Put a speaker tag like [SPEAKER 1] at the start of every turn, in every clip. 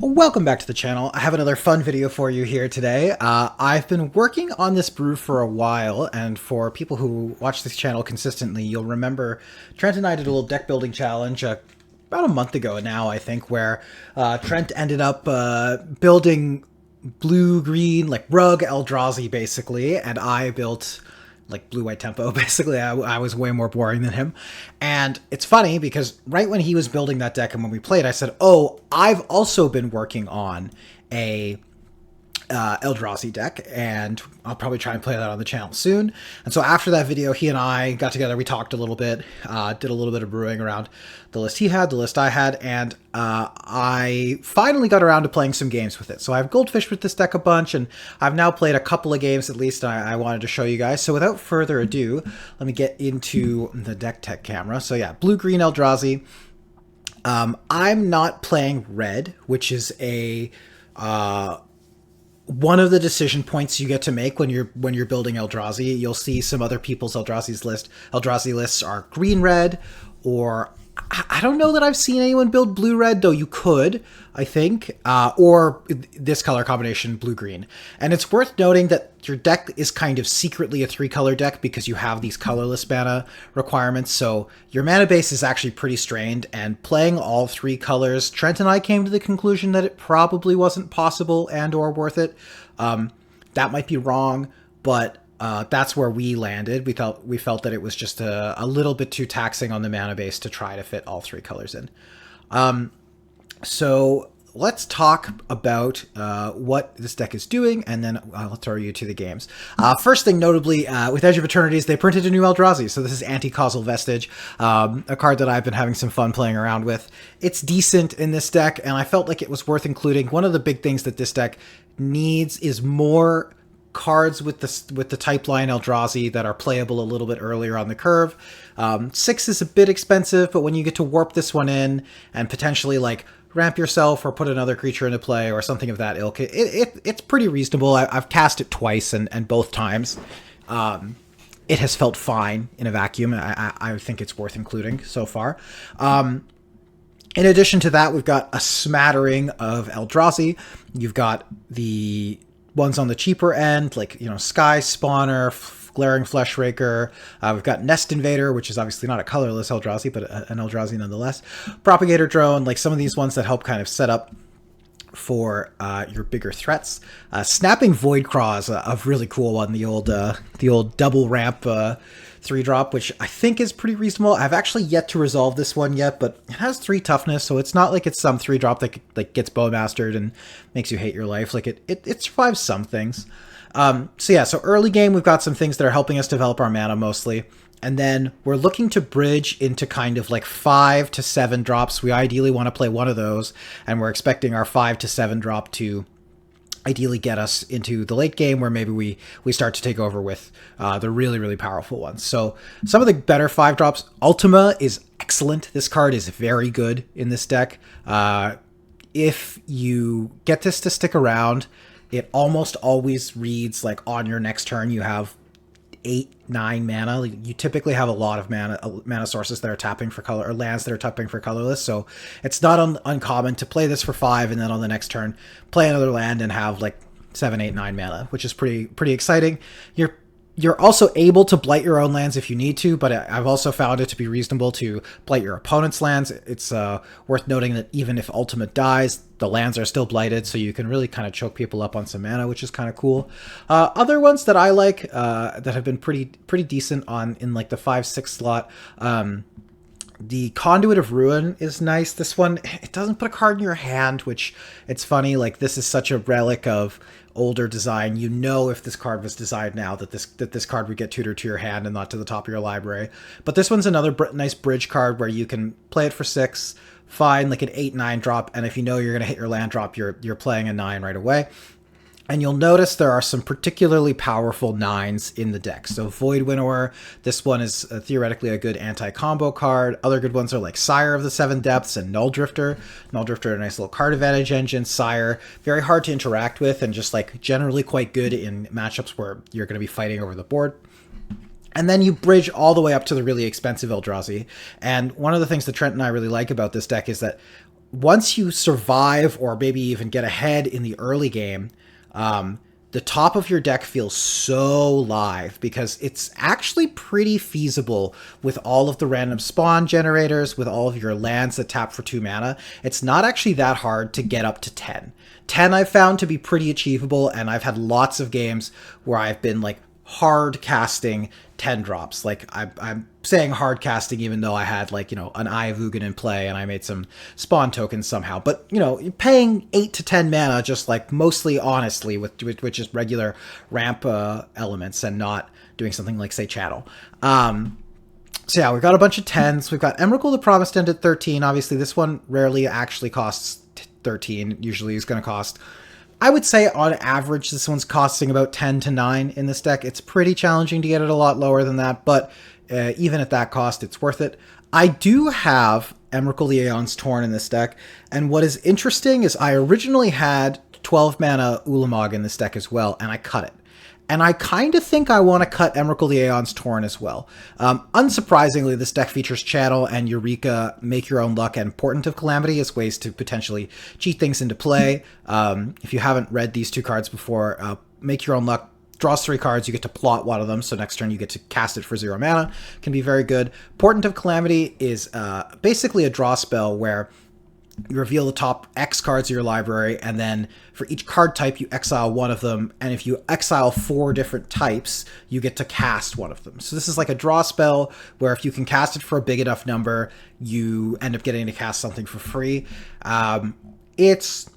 [SPEAKER 1] Welcome back to the channel. I have another fun video for you here today. I've been working on this brew for a while, and for people who watch this channel consistently, you'll remember Trent and I did a little deck building challenge about a month ago now, I think, where Trent ended up building blue-green, like rug Eldrazi, basically, and I built like blue-white tempo. Basically, I was way more boring than him. And it's funny because right when he was building that deck and when we played, I said, oh, I've also been working on a Eldrazi deck, and I'll probably try and play that on the channel soon. And so after that video, he and I got together, we talked a little bit, did a little bit of brewing around the list he had, the list I had, and I finally got around to playing some games with it. So I've goldfished with this deck a bunch, and I've now played a couple of games at least I wanted to show you guys. So without further ado, let me get into the Decktech camera. So yeah, blue-green Eldrazi. I'm not playing red, which is a one of the decision points you get to make when you're building Eldrazi. You'll see some other people's Eldrazi lists are green-red, or I don't know that I've seen anyone build blue-red, though you could, I think, or this color combination, blue-green. And it's worth noting that your deck is kind of secretly a three-color deck because you have these colorless mana requirements, so your mana base is actually pretty strained, and playing all three colors, Trent and I came to the conclusion that it probably wasn't possible and or worth it. That might be wrong, but that's where we landed. We felt that it was just a little bit too taxing on the mana base to try to fit all three colors in. So let's talk about what this deck is doing, and then I'll throw you to the games. First thing, notably, with Edge of Eternities, they printed a new Eldrazi. So this is Anti-Causal Vestige, a card that I've been having some fun playing around with. It's decent in this deck, and I felt like it was worth including. One of the big things that this deck needs is more cards with the type line Eldrazi that are playable a little bit earlier on the curve. 6 is a bit expensive, but when you get to warp this one in and potentially like ramp yourself or put another creature into play or something of that ilk, it's pretty reasonable. I've cast it twice, and both times it has felt fine in a vacuum. I think it's worth including so far. In addition to that, we've got a smattering of Eldrazi. You've got the ones on the cheaper end, like, you know, Sky Spawner, Glaring Fleshraker. We've got Nest Invader, which is obviously not a colorless Eldrazi, but an Eldrazi nonetheless. Propagator Drone, like some of these ones that help kind of set up for your bigger threats. Snapping Voidcraw is a really cool one, the old double ramp 3-drop, which I think is pretty reasonable. I've actually yet to resolve this one yet, but it has 3 toughness, so it's not like it's some 3-drop that like gets bowmastered and makes you hate your life. Like it survives some things. So yeah, so early game we've got some things that are helping us develop our mana mostly, and then we're looking to bridge into kind of like 5 to 7 drops. We ideally want to play one of those, and we're expecting our 5 to 7 drop to ideally get us into the late game where maybe we start to take over with the really, really powerful ones. So some of the better 5-drops, Ultima is excellent. This card is very good in this deck. If you get this to stick around, it almost always reads like on your next turn you have 8, 9 mana. You typically have a lot of mana sources that are tapping for color, or lands that are tapping for colorless, so it's not uncommon to play this for 5 and then on the next turn play another land and have like 7, 8, 9 mana, which is pretty exciting. You're also able to blight your own lands if you need to, but I've also found it to be reasonable to blight your opponent's lands. It's worth noting that even if Ultimate dies, the lands are still blighted, so you can really kind of choke people up on some mana, which is kind of cool. Other ones that I like that have been pretty decent in like the 5-6 slot. The Conduit of Ruin is nice. This one, it doesn't put a card in your hand, which it's funny. Like, this is such a relic of older design. You know, if this card was designed now, that this card would get tutored to your hand and not to the top of your library. But this one's another nice bridge card where you can play it for 6, find like an 8-9 drop, and if you know you're going to hit your land drop, you're playing a 9 right away. And you'll notice there are some particularly powerful 9s in the deck. So Void Winnower, this one is theoretically a good anti-combo card. Other good ones are like Sire of the Seven Depths and Null Drifter. Null Drifter, a nice little card advantage engine. Sire, very hard to interact with and just like generally quite good in matchups where you're going to be fighting over the board. And then you bridge all the way up to the really expensive Eldrazi. And one of the things that Trent and I really like about this deck is that once you survive or maybe even get ahead in the early game, the top of your deck feels so live because it's actually pretty feasible with all of the random spawn generators, with all of your lands that tap for 2 mana. It's not actually that hard to get up to 10. 10 I've found to be pretty achievable, and I've had lots of games where I've been like hard casting 10 drops. Like I'm saying hard casting even though I had like, you know, an Eye of Ugin in play and I made some spawn tokens somehow. But, you know, paying 8 to 10 mana just like mostly honestly with just regular ramp elements and not doing something like, say, Channel. So yeah, we've got a bunch of 10s. We've got Emrakul the Promised End at 13. Obviously, this one rarely actually costs 13. Usually is going to cost, I would say on average, this one's costing about 10 to 9 in this deck. It's pretty challenging to get it a lot lower than that, but even at that cost, it's worth it. I do have Emrakul the Aeon's Torn in this deck, and what is interesting is I originally had 12 mana Ulamog in this deck as well, and I cut it. And I kind of think I want to cut Emrakul the Aeon's Torn as well. Unsurprisingly, this deck features Channel and Eureka, Make Your Own Luck, and Portent of Calamity as ways to potentially cheat things into play. If you haven't read these 2 cards before, Make Your Own Luck draws 3 cards. You get to plot one of them, so next turn you get to cast it for 0 mana. Can be very good. Portent of Calamity is basically a draw spell where you reveal the top X cards of your library, and then for each card type, you exile one of them, and if you exile 4 different types, you get to cast one of them. So this is like a draw spell, where if you can cast it for a big enough number, you end up getting to cast something for free. It's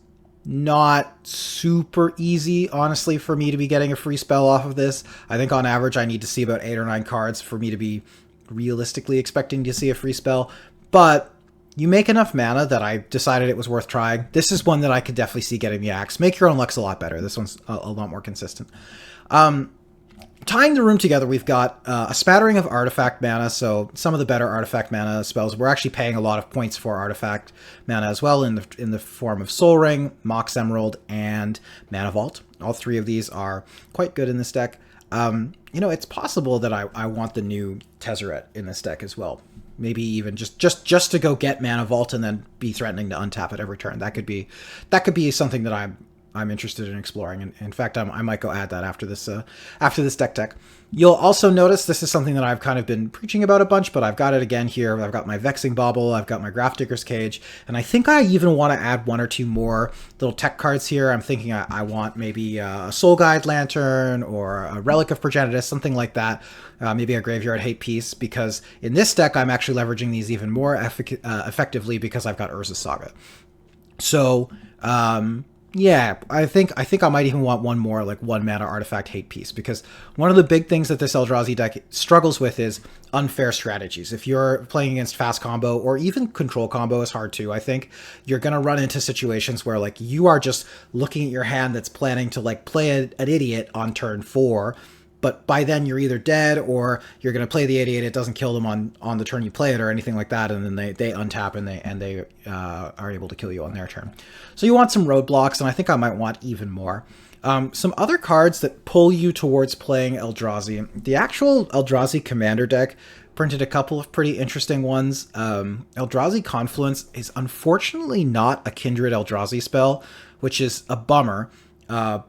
[SPEAKER 1] not super easy, honestly, for me to be getting a free spell off of this. I think on average, I need to see about 8 or 9 cards for me to be realistically expecting to see a free spell, but you make enough mana that I decided it was worth trying. This is one that I could definitely see getting the axe. Make Your Own Luck's a lot better. This one's a lot more consistent. Tying the room together, we've got a spattering of artifact mana, so some of the better artifact mana spells. We're actually paying a lot of points for artifact mana as well in the form of Soul Ring, Mox Emerald, and Mana Vault. All 3 of these are quite good in this deck. You know, it's possible that I want the new Tezzeret in this deck as well. Maybe even just to go get Mana Vault and then be threatening to untap it every turn. That could be something that I'm interested in exploring. And in fact, I might go add that after this deck tech. You'll also notice this is something that I've kind of been preaching about a bunch, but I've got it again here. I've got my Vexing Bauble, I've got my Grafdigger's Cage, and I think I even want to add 1 or 2 more little tech cards here. I'm thinking I want maybe a Soul Guide Lantern or a Relic of Progenitus, something like that. Maybe a Graveyard Hate piece, because in this deck I'm actually leveraging these even more effectively because I've got Urza's Saga. So, yeah, I think I might even want 1 more, like 1 mana artifact hate piece, because one of the big things that this Eldrazi deck struggles with is unfair strategies. If you're playing against fast combo, or even control combo is hard too, I think you're going to run into situations where like you are just looking at your hand that's planning to like play an idiot on turn 4, but by then you're either dead or you're going to play the idiot, it doesn't kill them on the turn you play it or anything like that, and then they untap and they are able to kill you on their turn. So you want some roadblocks, and I think I might want even more. Some other cards that pull you towards playing Eldrazi. The actual Eldrazi Commander deck printed a couple of pretty interesting ones. Eldrazi Confluence is unfortunately not a Kindred Eldrazi spell, which is a bummer,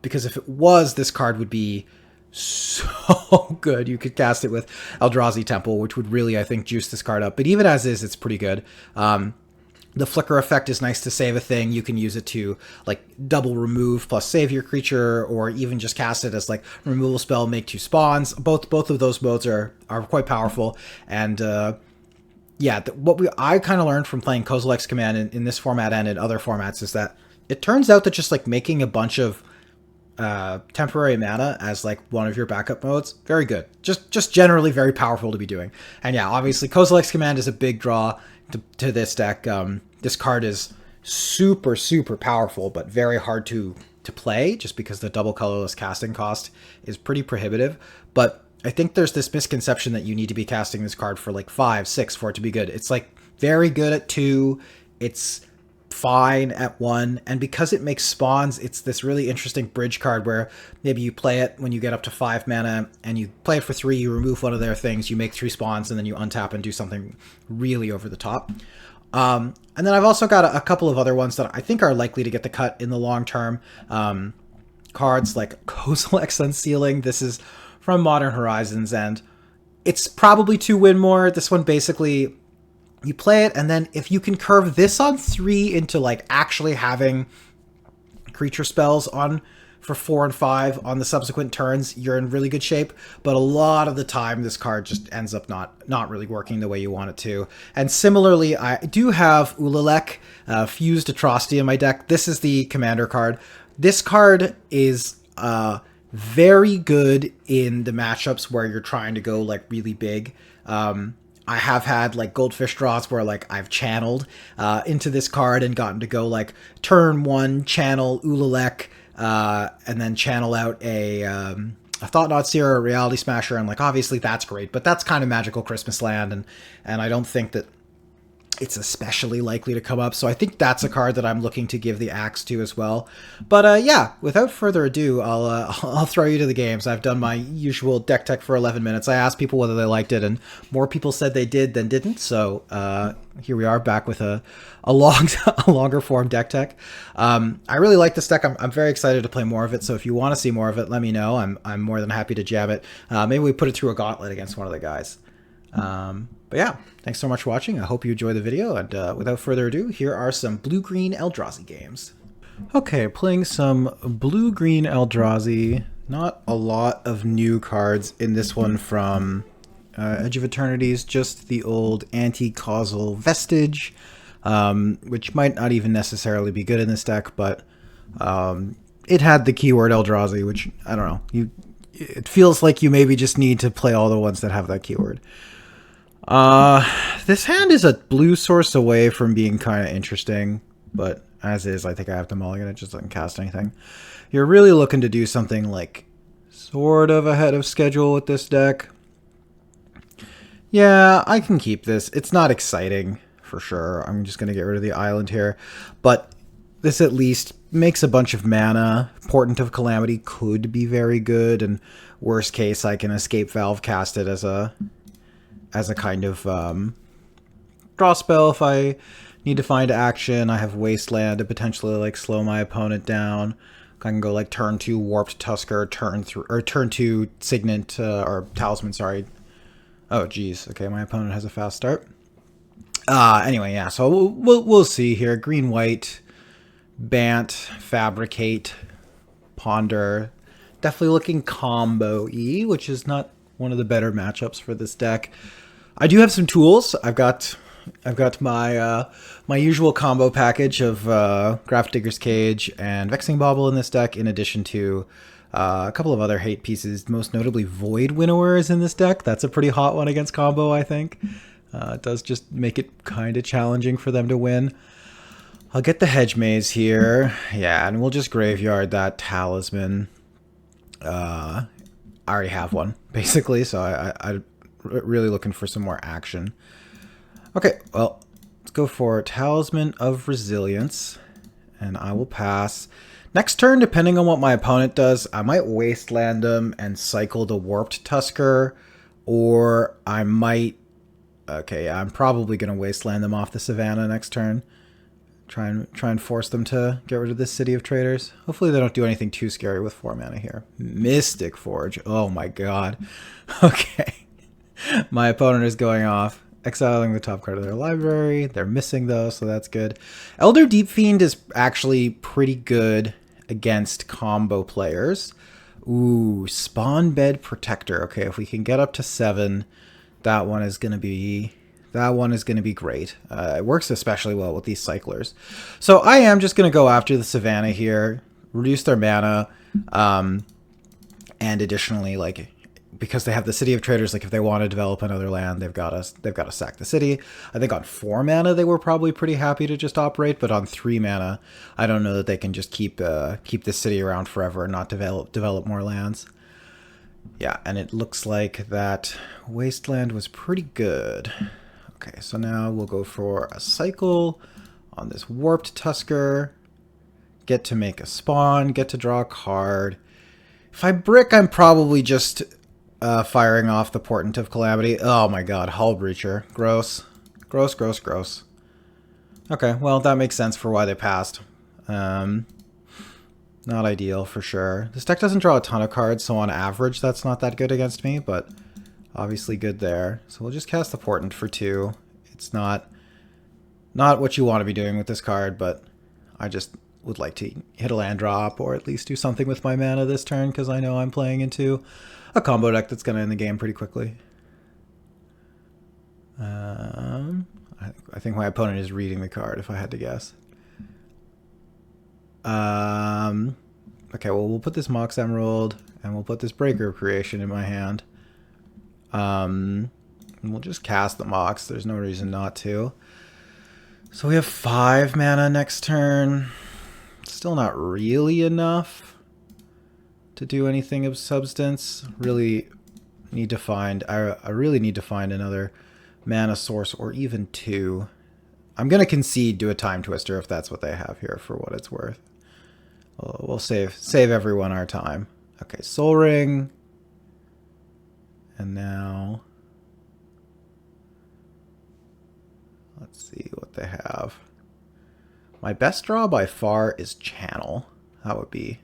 [SPEAKER 1] because if it was, this card would be so good. You could cast it with Eldrazi Temple, which would really, I think, juice this card up. But even as is, it's pretty good. The flicker effect is nice to save a thing. You can use it to like double remove plus save your creature, or even just cast it as like removal spell, make 2 spawns. Both of those modes are quite powerful. And yeah, I kind of learned from playing Kozilek's Command in this format and in other formats is that it turns out that just like making a bunch of temporary mana as like one of your backup modes, very good. Just generally very powerful to be doing. And yeah, obviously Kozilek's Command is a big draw to this deck. This card is super powerful, but very hard to play just because the double colorless casting cost is pretty prohibitive. But I think there's this misconception that you need to be casting this card for like 5, 6 for it to be good. It's like very good at 2. It's fine at 1, and because it makes spawns, it's this really interesting bridge card where maybe you play it when you get up to 5 mana and you play it for 3, you remove one of their things, you make 3 spawns, and then you untap and do something really over the top. And then I've also got a couple of other ones that I think are likely to get the cut in the long term. Cards like Kozilek's Unsealing. This is from Modern Horizons, and it's probably 2-win more. This one basically, you play it, and then if you can curve this on 3 into like actually having creature spells on for 4 and 5 on the subsequent turns, you're in really good shape. But a lot of the time, this card just ends up not really working the way you want it to. And similarly, I do have Ulalek, Fused Atrocity in my deck. This is the commander card. This card is very good in the matchups where you're trying to go like really big. I have had like goldfish draws where like I've channeled into this card and gotten to go like turn 1 channel Ulalek, and then channel out a Thought-Knot Seer or a Reality Smasher, and like obviously that's great, but that's kind of Magical Christmas Land, and I don't think that it's especially likely to come up, so I think that's a card that I'm looking to give the axe to as well. But yeah, without further ado, I'll throw you to the games. I've done my usual deck tech for 11 minutes. I asked people whether they liked it, and more people said they did than didn't, so here we are back with a longer form deck tech. I really like this deck. I'm very excited to play more of it, so if you want to see more of it, let me know. I'm more than happy to jam it. Maybe we put it through a gauntlet against one of the guys. But yeah, thanks so much for watching. I hope you enjoy the video, and without further ado, here are some blue-green Eldrazi games. Okay, playing some blue-green Eldrazi. Not a lot of new cards in this one from Edge of Eternities, just the old anti-causal Vestige, which might not even necessarily be good in this deck, but it had the keyword Eldrazi, which, I don't know, it feels like you maybe just need to play all the ones that have that keyword. This hand is a blue source away from being kind of interesting, but as is, I think I have to mulligan. It just doesn't cast anything. You're really looking to do something like sort of ahead of schedule with this deck. Yeah, I can keep this. It's not exciting for sure. I'm just going to get rid of the island here, but this at least makes a bunch of mana. Portent of Calamity could be very good, and worst case, I can Escape Valve cast it as a kind of draw spell if I need to find action. I have Wasteland to potentially like slow my opponent down. I can go like turn 2 Warped Tusker, turn 2 Signet or Talisman. Sorry. Oh geez. Okay, my opponent has a fast start. Anyway, yeah. So we'll see here. Green white, Bant, Fabricate, Ponder. Definitely looking combo-y, which is not one of the better matchups for this deck. I do have some tools. I've got my my usual combo package of Grafdigger's Cage and Vexing Bauble in this deck, in addition to a couple of other hate pieces, most notably Void Winnower is in this deck. That's a pretty hot one against combo, I think. It does just make it kind of challenging for them to win. I'll get the Hedge Maze here. Yeah, and we'll just graveyard that Talisman. I already have one, basically, so I'm really looking for some more action. Okay, well, let's go for Talisman of Resilience, and I will pass. Next turn, depending on what my opponent does, I might Wasteland them and cycle the Warped Tusker, or I might... Okay, yeah, I'm probably going to Wasteland them off the Savannah next turn. Try and force them to get rid of this City of Traders. Hopefully they don't do anything too scary with 4 mana here. Mystic Forge. Oh my god. Okay. My opponent is going off. Exiling the top card of their library. They're missing though, so that's good. Elder Deep Fiend is actually pretty good against combo players. Ooh, Spawn Bed Protector. Okay, if we can get up to 7, that one is going to be... That one is going to be great. It works especially well with these cyclers. So I am just going to go after the Savannah here, reduce their mana, and additionally, like, because they have the City of Traders, like if they want to develop another land, they've got to sack the city. I think on 4 mana they were probably pretty happy to just operate, but on 3 mana, I don't know that they can just keep this city around forever and not develop more lands. Yeah, and it looks like that Wasteland was pretty good. Okay, so now we'll go for a cycle on this Warped Tusker. Get to make a spawn, get to draw a card. If I brick, I'm probably just firing off the Portent of Calamity. Oh my god, Hull Breacher. Gross. Gross, gross, gross. Okay, well, that makes sense for why they passed. Not ideal, for sure. This deck doesn't draw a ton of cards, so on average, that's not that good against me, but obviously good there. So we'll just cast the Portent for 2. It's not what you want to be doing with this card, but I just would like to hit a land drop or at least do something with my mana this turn because I know I'm playing into a combo deck that's going to end the game pretty quickly. I think my opponent is reading the card, if I had to guess. Okay, well, we'll put this Mox Emerald, and we'll put this Breaker of Creation in my hand. And we'll just cast the Mox. There's no reason not to. So we have 5 mana next turn. Still not really enough to do anything of substance. Really need to find... I really need to find another mana source, or even 2. I'm going to concede to a Time Twister if that's what they have here, for what it's worth. We'll save everyone our time. Okay, Soul Ring. And now... let's see what they have. My best draw by far is Channel. That would be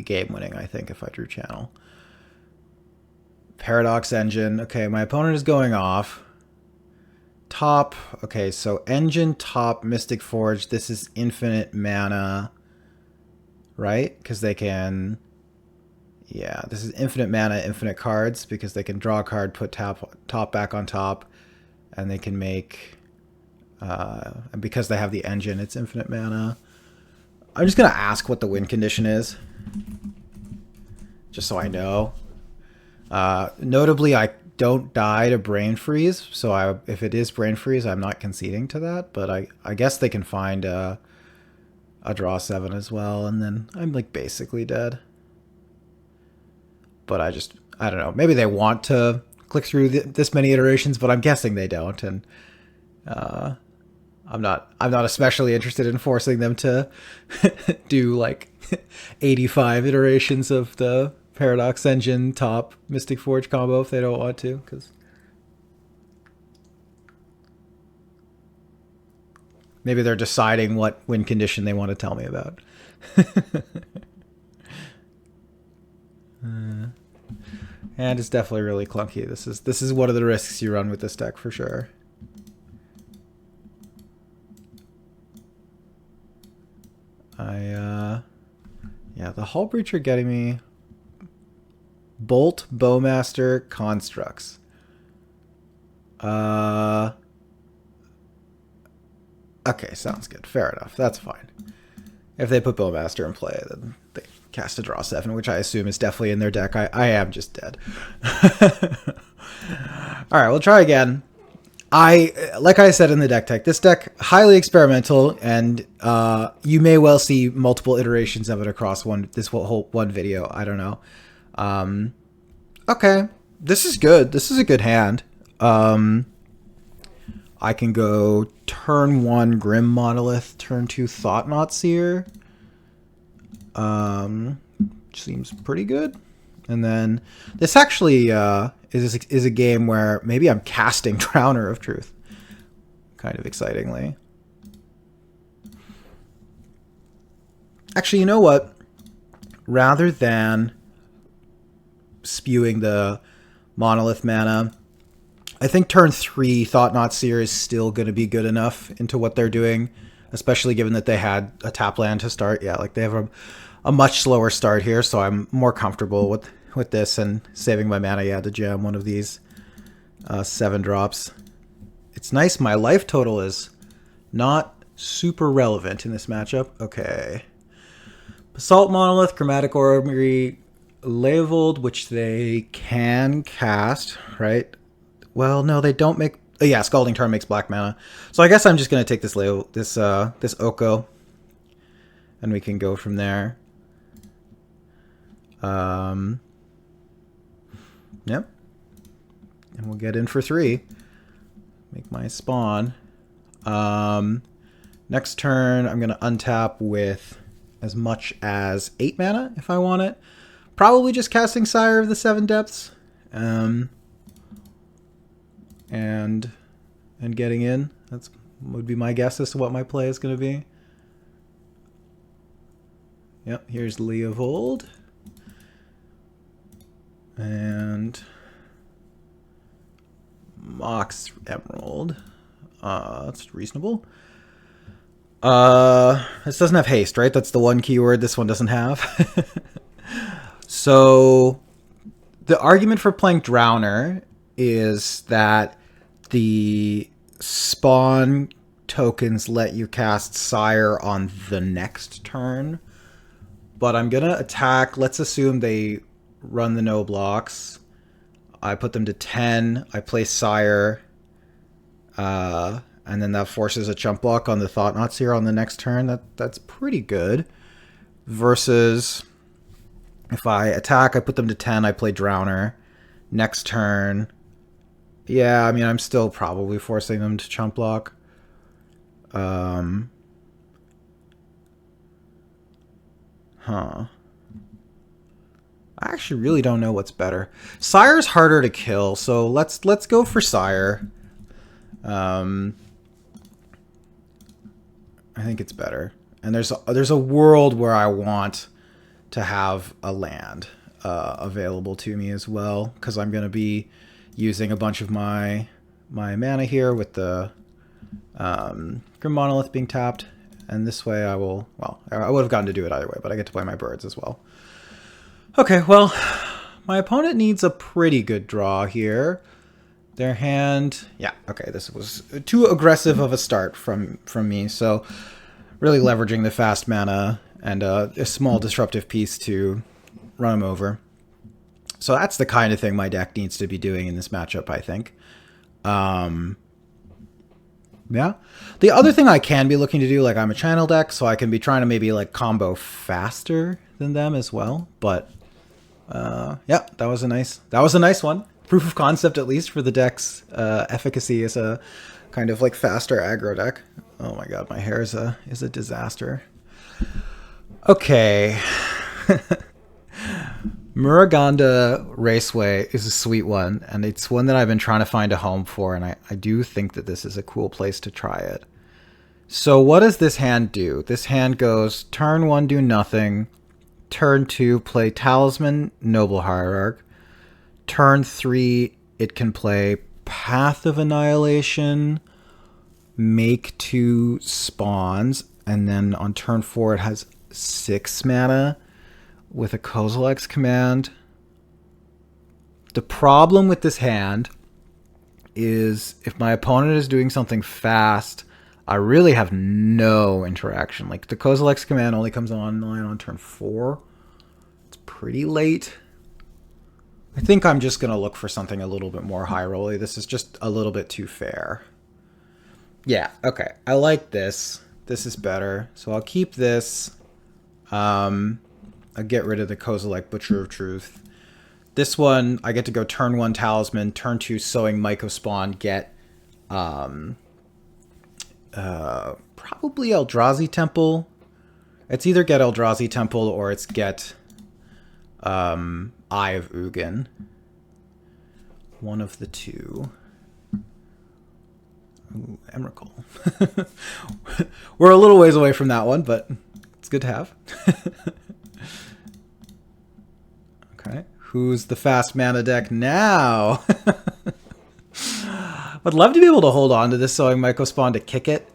[SPEAKER 1] game winning, I think, if I drew Channel. Paradox Engine. Okay, my opponent is going off. Top. Okay, so Engine, top, Mystic Forge. This is infinite mana, right? Because they can... yeah, this is infinite mana, infinite cards, because they can draw a card, put top back on top, and they can make... and because they have the engine, it's infinite mana. I'm just going to ask what the win condition is, just so I know. Notably, I don't die to Brain Freeze, so if it is Brain Freeze, I'm not conceding to that, but I guess they can find a draw 7 as well, and then I'm like basically dead. But I don't know. Maybe they want to click through this many iterations, but I'm guessing they don't, and I'm not especially interested in forcing them to do like 85 iterations of the Paradox Engine top Mystic Forge combo if they don't want to, because maybe they're deciding what win condition they want to tell me about. And it's definitely really clunky. This is one of the risks you run with this deck for sure. Yeah, the Hull Breach are getting me. Bolt, Bowmaster, Constructs. Okay, sounds good. Fair enough. That's fine. If they put Bowmaster in play, then they cast a draw 7, which I assume is definitely in their deck. I am just dead. Alright, we'll try again. Like I said in the deck tech, this deck, highly experimental, and you may well see multiple iterations of it across this whole one video. I don't know. Okay, this is good. This is a good hand. I can go turn 1 Grim Monolith, turn 2 Thought-Knot Seer. Seems pretty good. And then this actually is a game where maybe I'm casting Drowner of Truth, kind of excitingly. Actually, you know what? Rather than spewing the Monolith mana, I think turn 3 Thought-Knot Seer is still going to be good enough into what they're doing, especially given that they had a tap land to start. Yeah, like they have a much slower start here, so I'm more comfortable with this and saving my mana, yeah, to jam one of these 7 drops. It's nice. My life total is not super relevant in this matchup. Okay. Basalt Monolith, Chromatic Orrery, Leveled, which they can cast, right? Well, no, they don't make... oh, yeah, Scalding Tarn makes black mana. So I guess I'm just going to take this this Oko, and we can go from there. Yep. And we'll get in for 3. Make my spawn. Next turn, I'm going to untap with as much as 8 mana if I want it. Probably just casting Sire of the 7 Depths. And getting in. would be my guess as to what my play is going to be. Yep, here's Leovold. And Mox Emerald. That's reasonable. This doesn't have haste, right? That's the one keyword this one doesn't have. So the argument for playing Drowner is that the spawn tokens let you cast Sire on the next turn. But I'm going to attack. Let's assume they run the no blocks. I put them to 10. I play Sire. And then that forces a chump block on the Thought-Knot Seer on the next turn. That's pretty good. Versus if I attack, I put them to 10. I play Drowner. Next turn. Yeah, I mean, I'm still probably forcing them to chump block. I actually really don't know what's better. Sire's harder to kill, so let's go for Sire. I think it's better. And there's a world where I want to have a land available to me as well, because I'm going to be using a bunch of my mana here with the Grim Monolith being tapped. And this way I will, well, I would have gotten to do it either way, but I get to play my birds as well. Okay, well, my opponent needs a pretty good draw here. Their hand, yeah, okay, this was too aggressive of a start from me, so really leveraging the fast mana and a small disruptive piece to run them over. So that's the kind of thing my deck needs to be doing in this matchup, I think. Yeah. The other thing I can be looking to do, like I'm a channel deck, so I can be trying to maybe like combo faster than them as well. But yeah, that was a nice one. Proof of concept, at least, for the deck's efficacy as a kind of like faster aggro deck. Oh my god, my hair is a disaster. Okay. Muruganda Raceway is a sweet one, and it's one that I've been trying to find a home for, and I do think that this is a cool place to try it. So what does this hand do? This hand goes, turn 1, do nothing. Turn 2, play Talisman, Noble Hierarch. Turn 3, it can play Path of Annihilation, make 2 spawns, and then on turn 4 it has 6 mana. With a Kozilek's command. The problem with this hand is if my opponent is doing something fast, I really have no interaction. Like the Kozilek's command only comes online on turn 4. It's pretty late. I think I'm just going to look for something a little bit more high rolly. This is just a little bit too fair. Yeah, okay. I like this. This is better. So I'll keep this. I'll get rid of the Kozilek Butcher of Truth. This one, I get to go turn 1 Talisman, turn 2 Sowing Myco Spawn, get probably Eldrazi Temple. It's either get Eldrazi Temple or it's get Eye of Ugin. One of the two. Ooh, Emrakul. We're a little ways away from that one, but it's good to have. Okay, who's the fast mana deck now? Would love to be able to hold on to this Sowing Myco Spawn to kick it,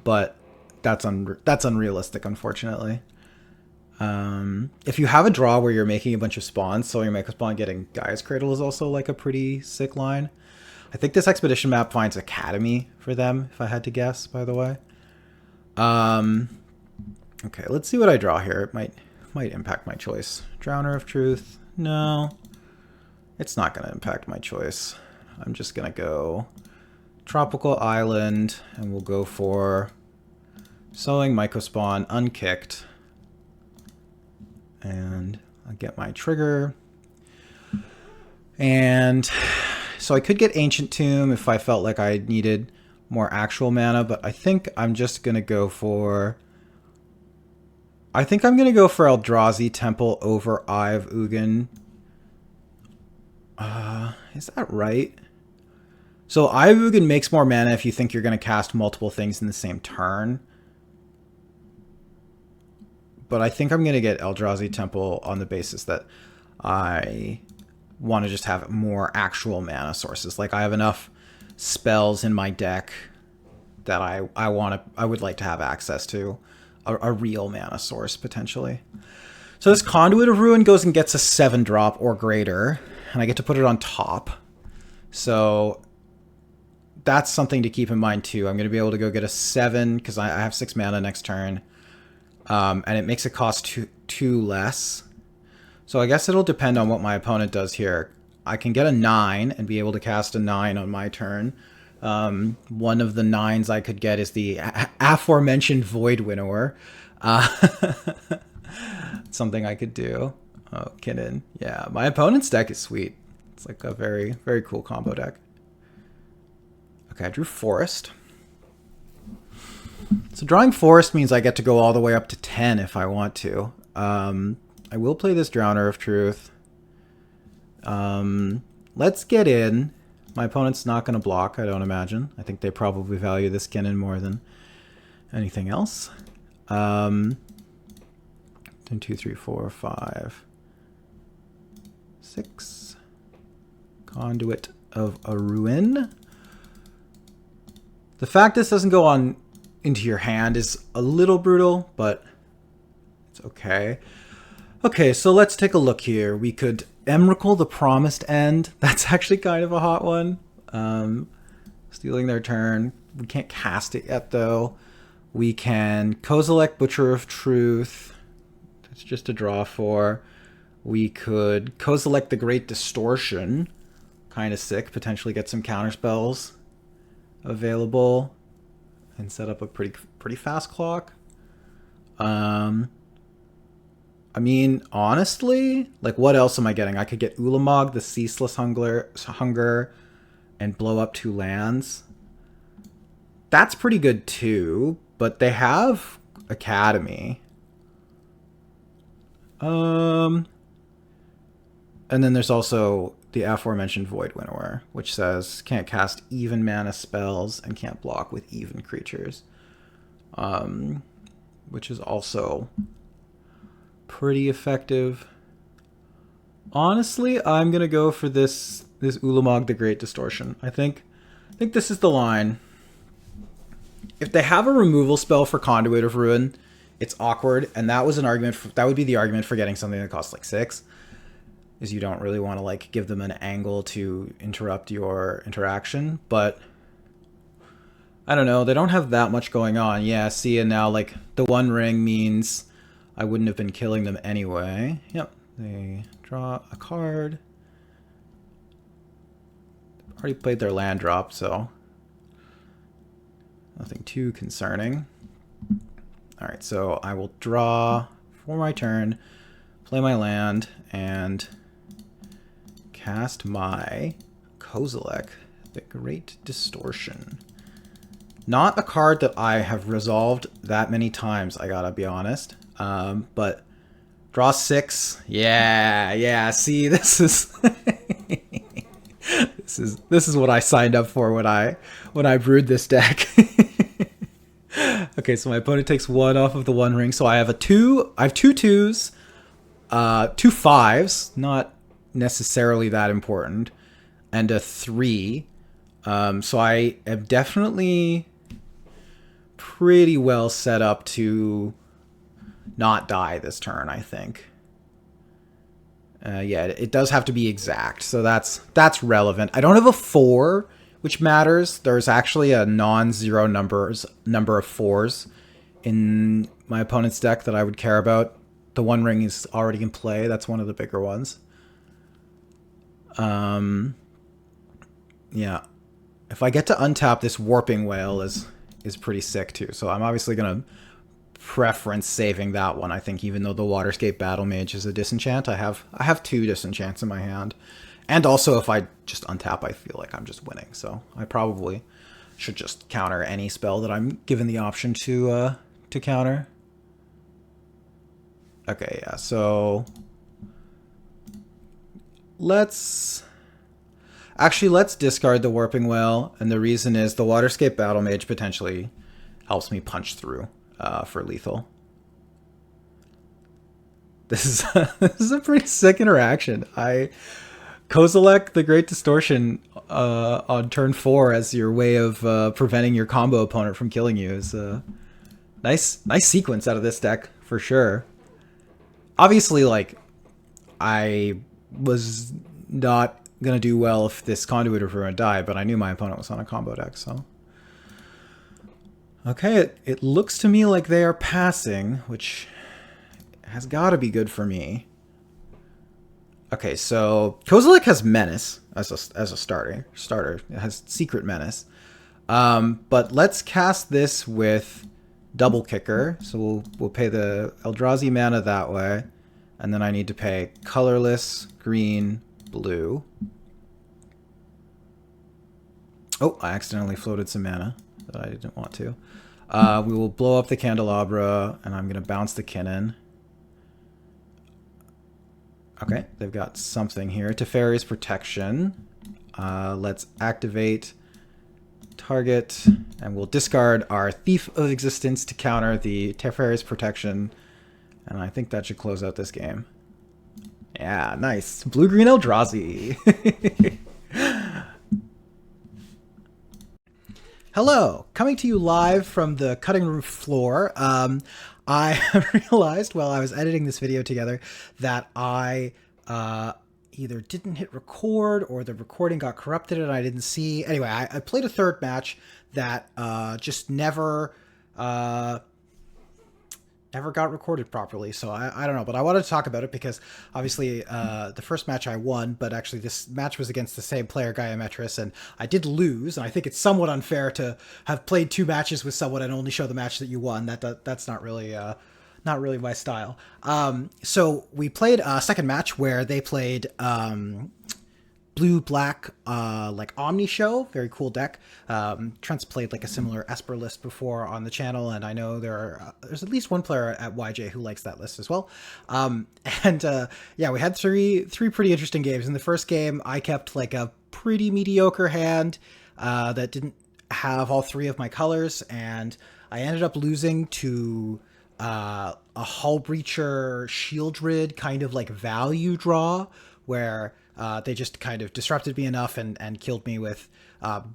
[SPEAKER 1] but that's unrealistic, unfortunately. If you have a draw where you're making a bunch of spawns, Sowing Myco Spawn getting Gaia's Cradle is also like a pretty sick line. I think this Expedition map finds Academy for them, if I had to guess, by the way. Okay, let's see what I draw here. It might impact my choice. Drowner of Truth. No, it's not going to impact my choice. I'm just going to go Tropical Island, and we'll go for Sowing Myco Spawn unkicked. And I'll get my trigger. And so I could get Ancient Tomb if I felt like I needed more actual mana, but I think I'm just going to go for... I think I'm going to go for Eldrazi Temple over Eye of Ugin. Is that right? So Ivugan makes more mana if you think you're going to cast multiple things in the same turn. But I think I'm going to get Eldrazi Temple on the basis that I want to just have more actual mana sources. Like I have enough spells in my deck that I would like to have access to a real mana source potentially. So this Conduit of Ruin goes and gets a 7-drop or greater, and I get to put it on top. So that's something to keep in mind too. I'm going to be able to go get a 7 because I have 6 mana next turn. And it makes it cost two less. So I guess it'll depend on what my opponent does here. I can get a 9 and be able to cast a 9 on my turn. One of the 9s I could get is the aforementioned Void Winnower. Something I could do. Oh, Kinnan. Yeah, my opponent's deck is sweet. It's like a very, very cool combo deck. Okay, I drew Forest. So drawing Forest means I get to go all the way up to 10 if I want to. I will play this Drowner of Truth. Let's get in. My opponent's not going to block, I don't imagine. I think they probably value this Kinnan more than anything else. 1, 2, 3, 4, 5, 6. Conduit of a Ruin. The fact this doesn't go on into your hand is a little brutal, but it's okay. Okay, so let's take a look here. We could Emrakul the Promised End. That's actually kind of a hot one. Stealing their turn. We can't cast it yet, though. We can Kozilek Butcher of Truth. That's just a draw for. We could Kozilek the Great Distortion. Kind of sick. Potentially get some counterspells available. And set up a pretty fast clock. I mean, honestly, like what else am I getting? I could get Ulamog, the Ceaseless Hunger, and blow up 2 lands. That's pretty good too, but they have Academy. And then there's also the aforementioned Void Winnower, which says can't cast even mana spells and can't block with even creatures. Which is also pretty effective. Honestly, I'm gonna go for this Ulamog the Great Distortion. I think this is the line. If they have a removal spell for Conduit of Ruin, it's awkward, and that was an argument. That would be the argument for getting something that costs like 6. Is you don't really want to like give them an angle to interrupt your interaction, but I don't know. They don't have that much going on. Yeah, see, and now like the 1 ring means I wouldn't have been killing them anyway. Yep, they draw a card. Already played their land drop, so nothing too concerning. All right, so I will draw for my turn, play my land, and cast my Kozilek, the Great Distortion. Not a card that I have resolved that many times, I gotta be honest. But draw 6. Yeah. See, this is this is what I signed up for when I brewed this deck. Okay, so my opponent takes 1 off of the 1 ring. So I have 2 2s, 2 5s, not necessarily that important, and a 3. So I am definitely pretty well set up to not die this turn, I think. Yeah, it does have to be exact, so that's relevant. I don't have a 4, which matters. There's actually a non-zero number of 4s in my opponent's deck that I would care about. The 1 ring is already in play. That's one of the bigger ones. Yeah. If I get to untap, this Warping Whale is pretty sick too. So I'm obviously going to preference saving that one. I think even though the Waterscape Battle Mage is a disenchant, I have 2 disenchants in my hand. And also if I just untap, I feel like I'm just winning. So I probably should just counter any spell that I'm given the option to counter. Okay, yeah, so let's... Actually, let's discard the Warping Whale, and the reason is the Waterscape Battle Mage potentially helps me punch through for lethal. This is this is a pretty sick interaction. Kozilek, the Great Distortion, on turn 4 as your way of preventing your combo opponent from killing you is a nice sequence out of this deck for sure. Obviously, like, I was not gonna do well if this Conduit of Ruin died, but I knew my opponent was on a combo deck, so. Okay, it looks to me like they are passing, which has got to be good for me. Okay, so Kozilek has Menace as a starter. It has Secret Menace. But let's cast this with Double Kicker. So we'll pay the Eldrazi mana that way. And then I need to pay colorless, green, blue. Oh, I accidentally floated some mana that I didn't want to. We will blow up the Candelabra, and I'm going to bounce the Kinnan. Okay, they've got something here. Teferi's Protection. Let's activate target, and we'll discard our Thief of Existence to counter the Teferi's Protection. And I think that should close out this game. Yeah, nice. Blue-green Eldrazi. Hello, coming to you live from the cutting room floor. I realized while I was editing this video together that I either didn't hit record or the recording got corrupted and I didn't see. Anyway, I played a third match that just never got recorded properly. So I don't know, but I wanted to talk about it because obviously the first match I won, but actually this match was against the same player, Gaiametris, and I did lose. And I think it's somewhat unfair to have played 2 matches with someone and only show the match that you won. That's not really my style. So we played a second match where they played blue-black, like Omni Show, very cool deck. Trent's played like a similar Esper list before on the channel, and I know there's at least one player at YJ who likes that list as well. Yeah, we had three pretty interesting games. In the first game, I kept like a pretty mediocre hand that didn't have all 3 of my colors, and I ended up losing to a Hull Breacher Shieldred kind of like value draw, where they just kind of disrupted me enough and killed me with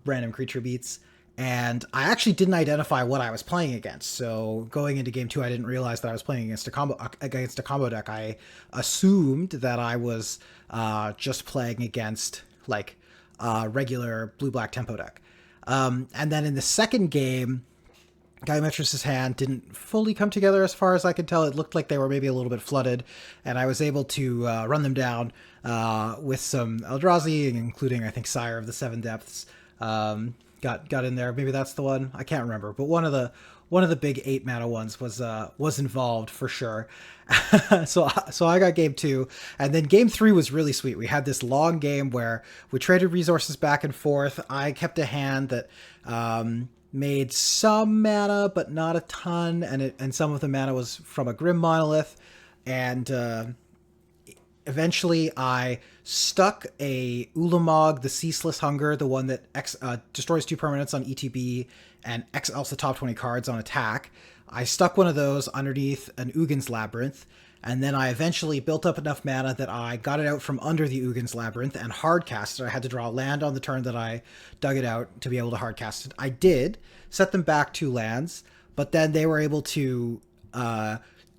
[SPEAKER 1] random creature beats. And I actually didn't identify what I was playing against. So going into game 2, I didn't realize that I was playing against a combo deck. I assumed that I was just playing against like a regular blue-black tempo deck. And then in the second game, Gaiametris' hand didn't fully come together as far as I could tell. It looked like they were maybe a little bit flooded, and I was able to run them down with some Eldrazi, including, I think, Sire of the Seven Depths. Got in there. Maybe that's the one. I can't remember, but one of the big 8 mana ones was involved for sure. So I got game 2, and then game 3 was really sweet. We had this long game where we traded resources back and forth. I kept a hand that made some mana, but not a ton, and some of the mana was from a Grim Monolith, and eventually I stuck a Ulamog, the Ceaseless Hunger, the one that destroys 2 permanents on ETB and exiles the top 20 cards on attack. I stuck one of those underneath an Ugin's Labyrinth, and then I eventually built up enough mana that I got it out from under the Ugin's Labyrinth and hardcast it. I had to draw a land on the turn that I dug it out to be able to hardcast it. I did set them back 2 lands, but then they were able to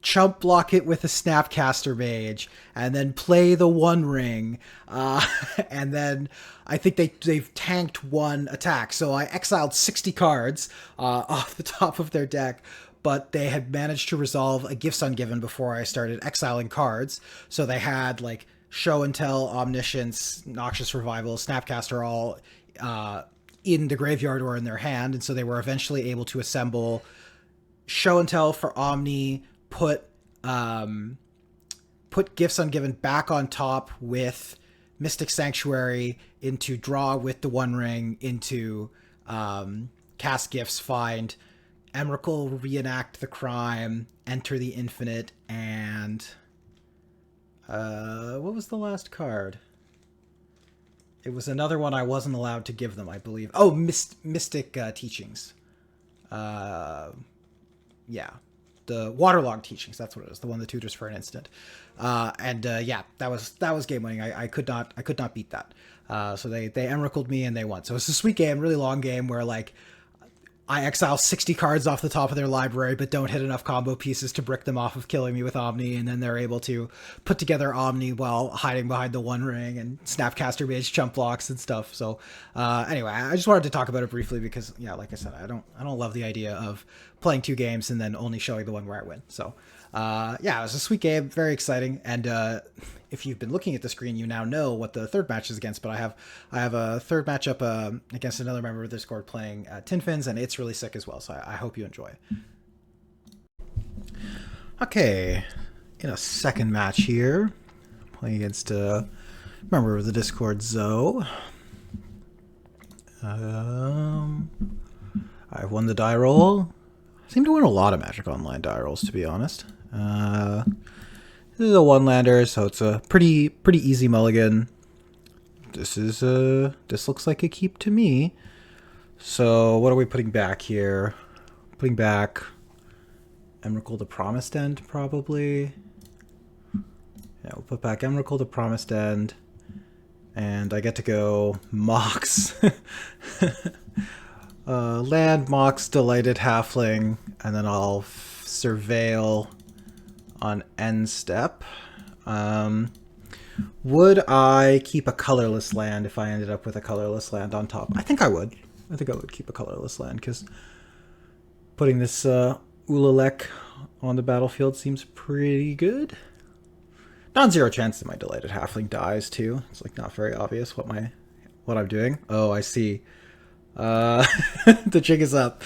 [SPEAKER 1] chump block it with a Snapcaster Mage, and then play the One Ring, and then I think they've tanked 1 attack. So I exiled 60 cards off the top of their deck, but they had managed to resolve a Gifts Ungiven before I started exiling cards. So they had like Show and Tell, Omniscience, Noxious Revival, Snapcaster all in the graveyard or in their hand, and so they were eventually able to assemble Show and Tell for Omni, put Gifts Ungiven back on top with Mystic Sanctuary into draw with the One Ring, into cast Gifts, find Emrakul, reenact the crime, enter the infinite, and what was the last card? It was another one I wasn't allowed to give them, I believe. Oh, Mystic Teachings. Uh, yeah. The Waterlogged Teachings, that's what it is. The one that tutors for an instant. Yeah, that was game winning. I could not beat that. So they emeralded me and they won. So it's a sweet game, really long game where like I exile 60 cards off the top of their library, but don't hit enough combo pieces to brick them off of killing me with Omni, and then they're able to put together Omni while hiding behind the One Ring and Snapcaster Mage chump blocks and stuff. So anyway, I just wanted to talk about it briefly because, yeah, like I said, I don't love the idea of playing 2 games and then only showing the one where I win. So yeah, it was a sweet game, very exciting, and if you've been looking at the screen, you now know what the third match is against. But I have a third matchup against another member of the Discord playing Tin Fins, and it's really sick as well. So I hope you enjoy. Okay, in a second match here, playing against a member of the Discord, Zoe. I've won the die roll. I seem to win a lot of Magic Online die rolls, to be honest. This is a one-lander, so it's a pretty easy mulligan. This looks like a keep to me. So what are we putting back here? Putting back Emrakul the Promised End, probably. Yeah, we'll put back Emrakul the Promised End. And I get to go Mox. Land, Mox, Delighted Halfling, and then I'll Surveil on end step. Would I keep a colorless land if I ended up with a colorless land on top? I think I would. I think I would keep a colorless land because putting this Ulalek on the battlefield seems pretty good. Non-zero chance that my Delighted Halfling dies too. It's like not very obvious what I'm doing. Oh, I see. The jig is up.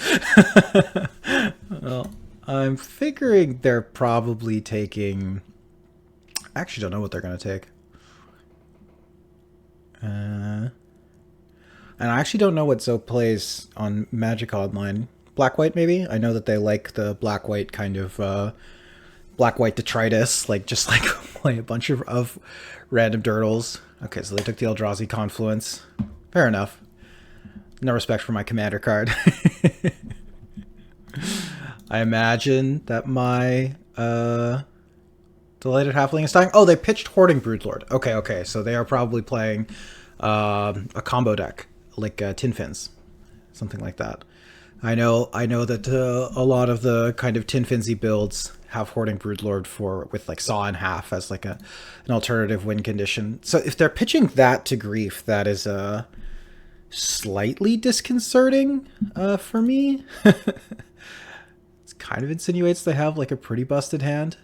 [SPEAKER 1] Well, I'm figuring they're probably taking... I actually don't know what they're going to take. And I actually don't know what Zoe plays on Magic Online. Black-white, maybe? I know that they like the black-white kind of... black-white detritus. Like, just like play a bunch of random dirtles. Okay, so they took the Eldrazi Confluence. Fair enough. No respect for my commander card. I imagine that my Delighted Halfling is dying. Oh, they pitched Hoarding Broodlord. Okay. So they are probably playing a combo deck, like Tin Fins. Something like that. I know that a lot of the kind of Tin Finsy builds have Hoarding Broodlord with like Saw in half as like an alternative win condition. So if they're pitching that to Grief, that is slightly disconcerting for me. Kind of insinuates they have like a pretty busted hand.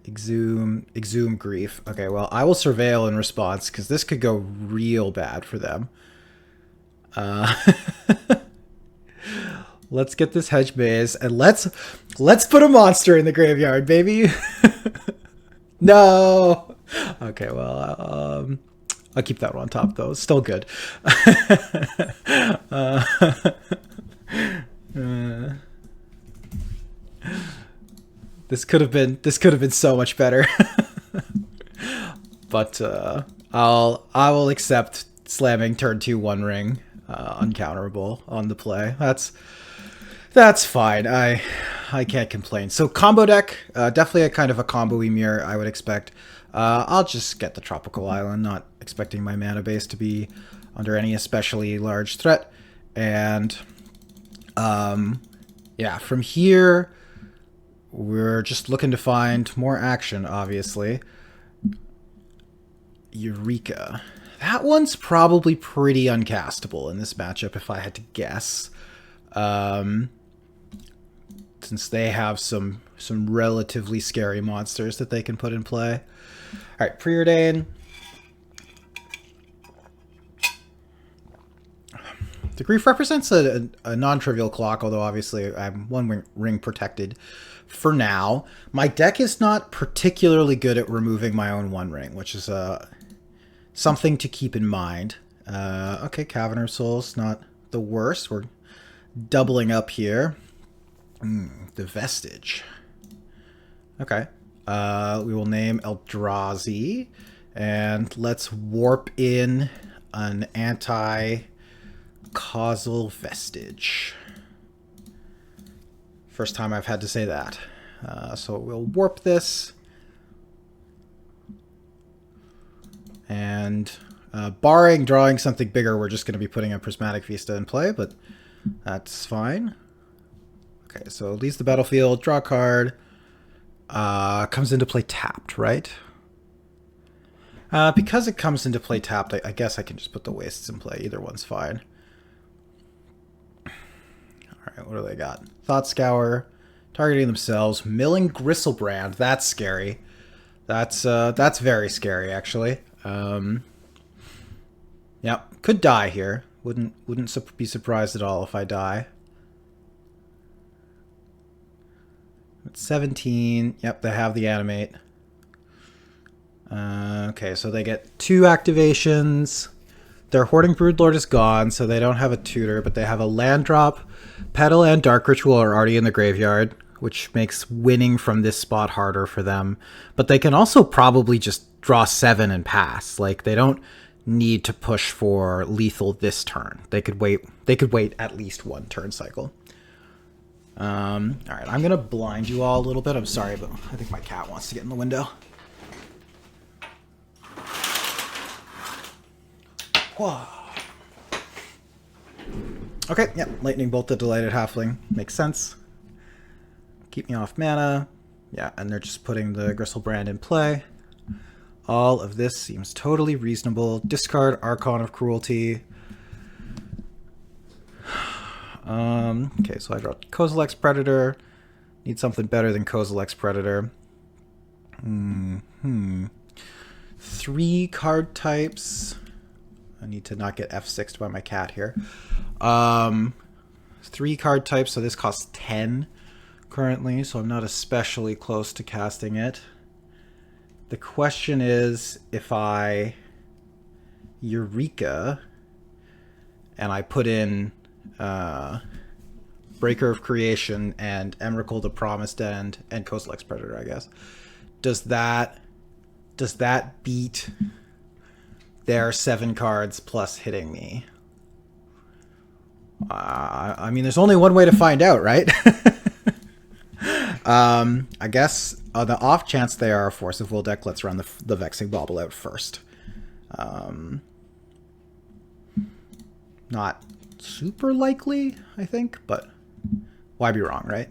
[SPEAKER 1] Exhume Grief. Okay, well, I will Surveil in response because this could go real bad for them. Let's get this Hedge Maze and let's put a monster in the graveyard, baby. No. Okay, well, I'll keep that one on top though. It's still good. This could have been so much better. But I will accept slamming turn 2 One Ring uncounterable on the play. That's fine. I can't complain. So combo deck, definitely a kind of a combo-y mirror I would expect. I'll just get the Tropical Island, not expecting my mana base to be under any especially large threat. And yeah, from here, we're just looking to find more action, obviously. Eureka. That one's probably pretty uncastable in this matchup, if I had to guess. Since they have some relatively scary monsters that they can put in play. All right, Preordain. The Grief represents a non-trivial clock, although obviously I'm one ring protected for now. My deck is not particularly good at removing my own One Ring, which is something to keep in mind. Okay, Caverner Souls, not the worst. We're doubling up here. The Vestige. Okay. We will name Eldrazi. And let's warp in an anti-causal vestige. First time I've had to say that. So we'll warp this. And barring drawing something bigger, we're just going to be putting a Prismatic Vista in play, but that's fine. Okay, so leaves the battlefield, draw a card. Comes into play tapped, right? Because it comes into play tapped, I guess I can just put the wastes in play. Either one's fine. Alright, what do they got? Thought Scour, targeting themselves, Milling Gristlebrand. That's scary. That's very scary, actually. Yep, could die here. Wouldn't be surprised at all if I die. It's 17. Yep, they have the animate. Okay, so they get 2 activations. Their Hoarding Broodlord is gone, so they don't have a tutor, but they have a land drop. Petal and Dark Ritual are already in the graveyard, which makes winning from this spot harder for them. But they can also probably just draw 7 and pass. Like, they don't need to push for lethal this turn. They could wait at least 1 turn cycle. Alright, I'm gonna blind you all a little bit. I'm sorry, but I think my cat wants to get in the window. Whoa. Okay, yeah, Lightning Bolt the Delighted Halfling. Makes sense. Keep me off mana. Yeah, and they're just putting the Gristlebrand in play. All of this seems totally reasonable. Discard Archon of Cruelty. Okay, so I draw Kozilek's Predator. Need something better than Kozilek's Predator. 3 card types. I need to not get F6'd by my cat here. 3 card types, so this costs 10 currently, so I'm not especially close to casting it. The question is, if I Eureka and I put in Breaker of Creation and Emrakul the Promised End and Kozilek's Predator, I guess, does that beat their 7 cards plus hitting me? I mean, there's only one way to find out, right? I guess on the off chance they are a Force of Will deck, let's run the Vexing Bauble out first. Not super likely, I think, but why be wrong, right?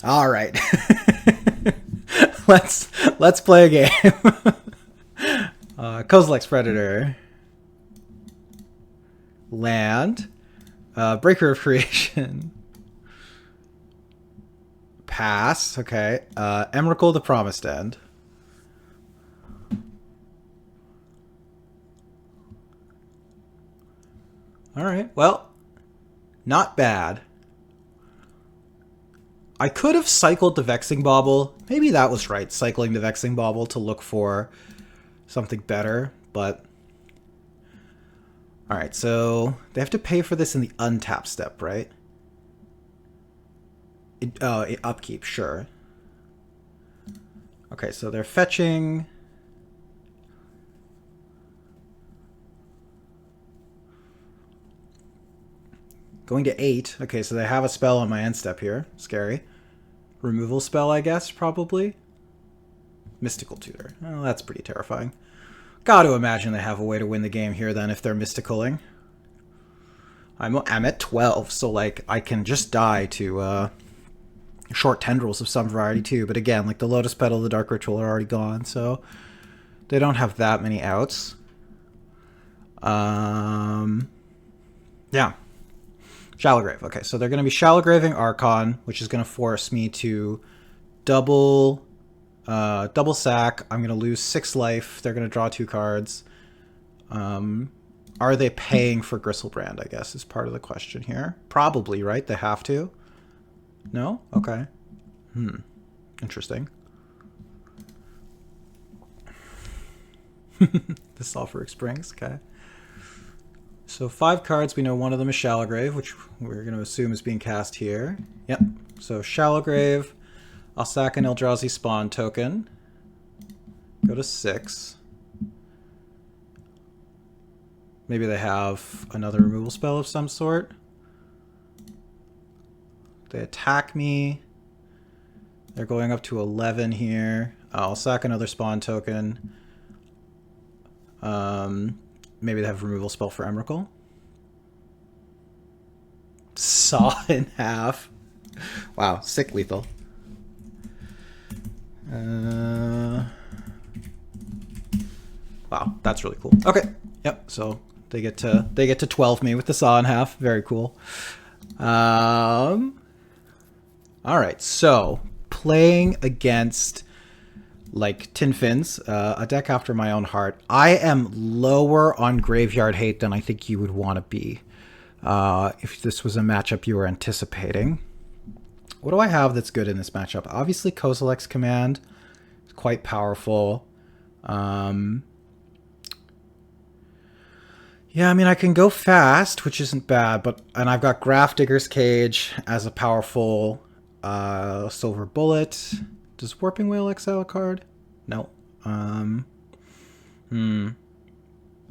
[SPEAKER 1] All right. let's play a game. Kozilek's Predator. Land. Breaker of Creation. Pass. Okay. Emrakul the Promised End. Alright, well, not bad. I could have cycled the Vexing Bauble. Maybe that was right, cycling the Vexing Bauble to look for something better, but... Alright, so they have to pay for this in the untap step, right? Upkeep, sure. Okay, so they're fetching... Going to 8. Okay, so they have a spell on my end step here. Scary. Removal spell, I guess, probably. Mystical Tutor. Oh, that's pretty terrifying. Gotta imagine they have a way to win the game here, then, if they're mysticaling. I'm at 12, so, like, I can just die to short tendrils of some variety, too. But again, like, the Lotus Petal, the Dark Ritual are already gone, so they don't have that many outs. Yeah. Shallowgrave. Okay, so they're going to be Shallowgraving Archon, which is going to force me to double sack. I'm going to lose 6 life. They're going to draw 2 cards. Are they paying for Gristlebrand, I guess, is part of the question here. Probably, right? They have to. No? Okay. Interesting. The Sulfuric Springs, okay. So 5 cards, we know one of them is Shallowgrave, which we're going to assume is being cast here. Yep. So Shallowgrave, I'll sack an Eldrazi Spawn token. go to 6. Maybe they have another removal spell of some sort. They attack me. They're going up to 11 here. I'll sack another spawn token. Maybe they have a removal spell for Emrakul. Saw in half. Wow, sick lethal. Wow, that's really cool. Okay, yep. So they get to 12 me with the saw in half. Very cool. All right, so playing against like Tin Fins, a deck after my own heart. I am lower on Graveyard Hate than I think you would want to be if this was a matchup you were anticipating. What do I have that's good in this matchup? Obviously, Kozilek's Command is quite powerful. Yeah, I mean, I can go fast, which isn't bad, and I've got Grafdigger's Cage as a powerful Silver Bullet. Does Warping Whale exile a card? No.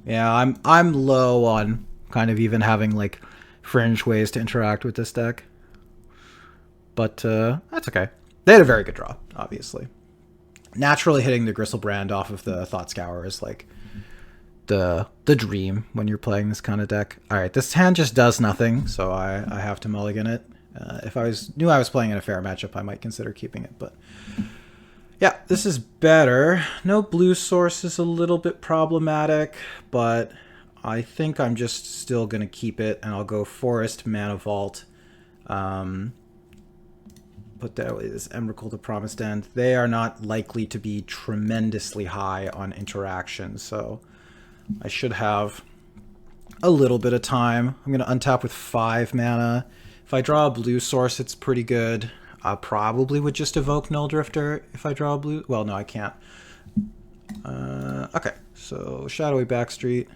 [SPEAKER 1] Yeah, I'm low on kind of even having like fringe ways to interact with this deck. But that's okay. They had a very good draw, obviously. Naturally hitting the Gristlebrand off of the Thought Scour is like the dream when you're playing this kind of deck. All right, this hand just does nothing, so I have to mulligan it. If I knew I was playing in a fair matchup, I might consider keeping it, but yeah, this is better. No blue source is a little bit problematic, but I think I'm just still going to keep it, and I'll go Forest, Mana Vault. But that is Emrakul, the Promised End. They are not likely to be tremendously high on interaction, so I should have a little bit of time. I'm going to untap with 5 mana. If I draw a blue source, it's pretty good. I probably would just evoke Null Drifter if I draw a blue. Well, no, I can't. Okay, so Shadowy Backstreet.